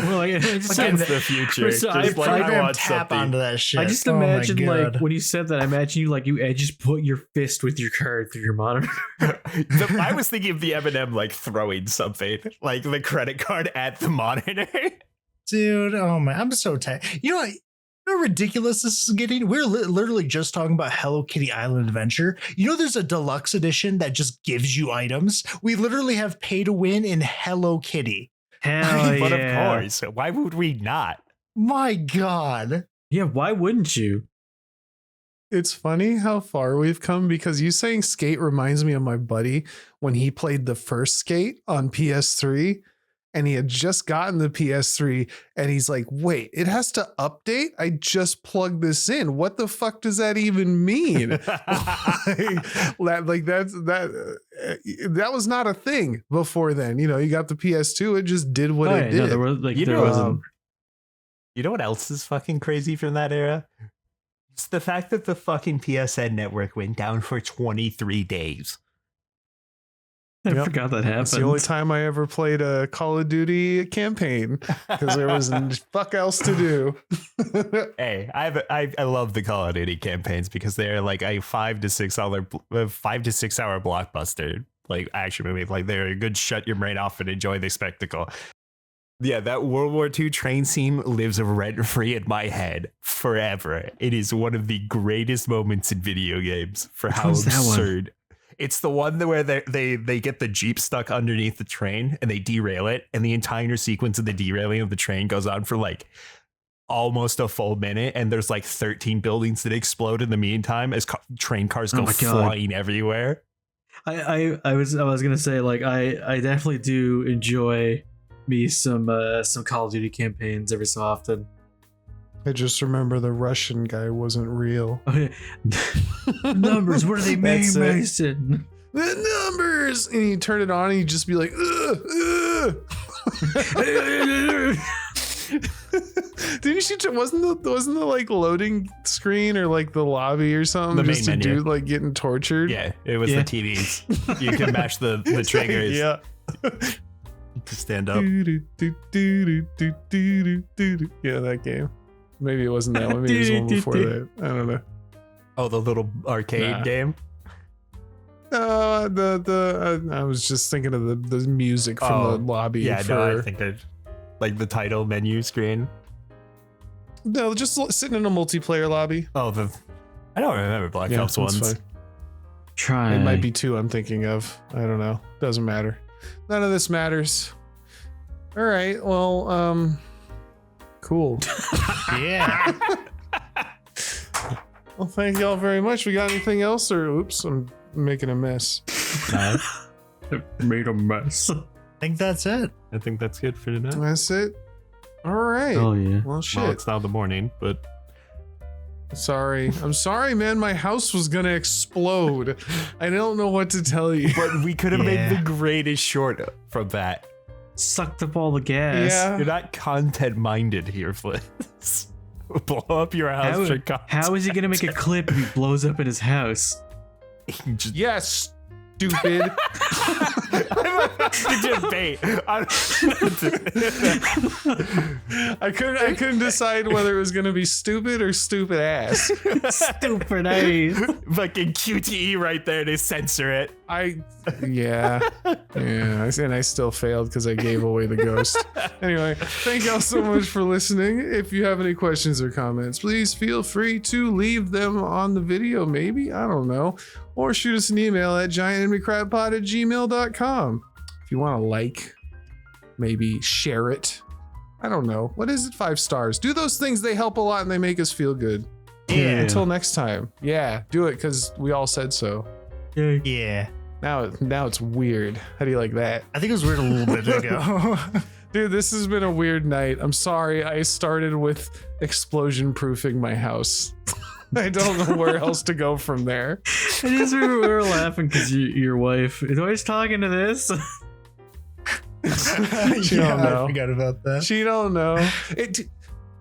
Well, like, it's Again, That's the future. so Just I like I program want tap something. onto that shit. I just Oh my imagine like God. when you said that, I imagine you like you just put your fist with your card through your monitor. I was thinking of the M&M like throwing something, like the credit card at the monitor. Dude, oh my, I'm so tired. You know what? How ridiculous this is getting? We're literally just talking about Hello Kitty Island Adventure. You know, there's a deluxe edition that just gives you items. We literally have pay to win in Hello Kitty. Hell But yeah. of course, why would we not? My God. Yeah, why wouldn't you? It's funny how far we've come because you saying Skate reminds me of my buddy when he played the first Skate on PS3 and he had just gotten the PS3 and he's like, wait, it has to update? I just plugged this in. What the fuck does that even mean? That was not a thing before then. You know, you got the PS2, it just did what it did. No, there was like You there know, wasn't. You know what else is fucking crazy from that era? It's the fact that the fucking PSN network went down for 23 days. I Yep. forgot that happened. It's the only time I ever played a Call of Duty campaign because there was fuck else to do. Hey, I love the Call of Duty campaigns because they're like a 5 to 6 hour blockbuster like action movie. Like they're a good shut your brain off and enjoy the spectacle. Yeah, that World War II train scene lives rent free in my head forever. It is one of the greatest moments in video games for how one's that one? absurd. It's the one where they get the Jeep stuck underneath the train and they derail it, and the entire sequence of the derailing of the train goes on for like almost a full minute, and there's like 13 buildings that explode in the meantime as train cars Oh go my God. flying everywhere. I was gonna say like I definitely do enjoy me some Call of Duty campaigns every so often. I just remember the Russian guy wasn't real. Numbers, what do they mean, That's it. Mason? The numbers, and you turn it on, and you just be like, ugh, ugh. Didn't you see? Wasn't the like loading screen or like the lobby or something? The main just a menu. dude like getting tortured. Yeah, it was the TVs. You can mash the triggers Yeah. to stand up. Yeah, that game. Maybe it wasn't that one. Maybe it was one before that. I don't know. Oh, the little arcade game. I was just thinking of the music from the lobby. Yeah, for, no, I think that like the title menu screen. No, just sitting in a multiplayer lobby. Oh, I don't remember Black Ops that's ones. fine. Try. It might be 2 I'm thinking of. I don't know. Doesn't matter. None of this matters. All right. Well, cool. Yeah. Well, thank y'all very much. We got anything else? Or oops, I'm making a mess. Made a mess. I think that's it. I think that's good for tonight. That's it. All right. Oh yeah. Well, shit. Well, it's now the morning, but Sorry. I'm sorry, man. My house was gonna explode. I don't know what to tell you. but we could have made the greatest short from that. Sucked up all the gas. Yeah. You're not content minded here, Flitz. Blow up your house for content. How is he gonna make a clip if he blows up in his house? Just Yes, stupid. debate. I couldn't decide whether it was gonna be stupid or stupid ass. Stupid ass. Fucking QTE right there to censor it. Yeah, and I still failed because I gave away the ghost. Anyway, thank y'all so much for listening. If you have any questions or comments, please feel free to leave them on the video, maybe, I don't know, or shoot us an email at giantenemycrabpod@gmail.com. If you want to maybe share it. I don't know. What is it? 5 stars. Do those things. They help a lot and they make us feel good. Yeah. Until next time. Yeah, do it because we all said so. Yeah. Now it's weird. How do you like that? I think it was weird a little bit ago. Dude, this has been a weird night. I'm sorry. I started with explosion proofing my house. I don't know where else to go from there. It is we were laughing because your wife is always talking to this. She don't know. I forgot about that. She don't know.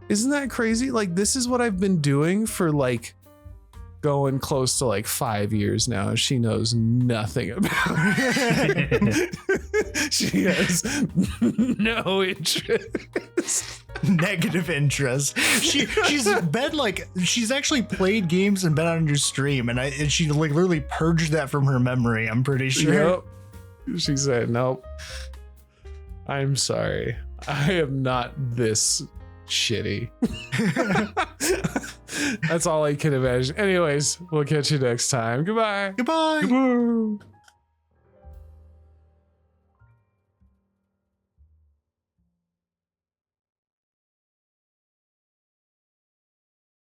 Isn't that crazy? Like, this is what I've been doing for like going close to like 5 years now. She knows nothing about it. She has no interest. Negative interest. She's been like, she's actually played games and been on your stream, and she like literally purged that from her memory. I'm pretty sure. Yep. She said, nope. I'm sorry. I am not this shitty. That's all I can imagine. Anyways, we'll catch you next time. Goodbye. Goodbye. Goodbye.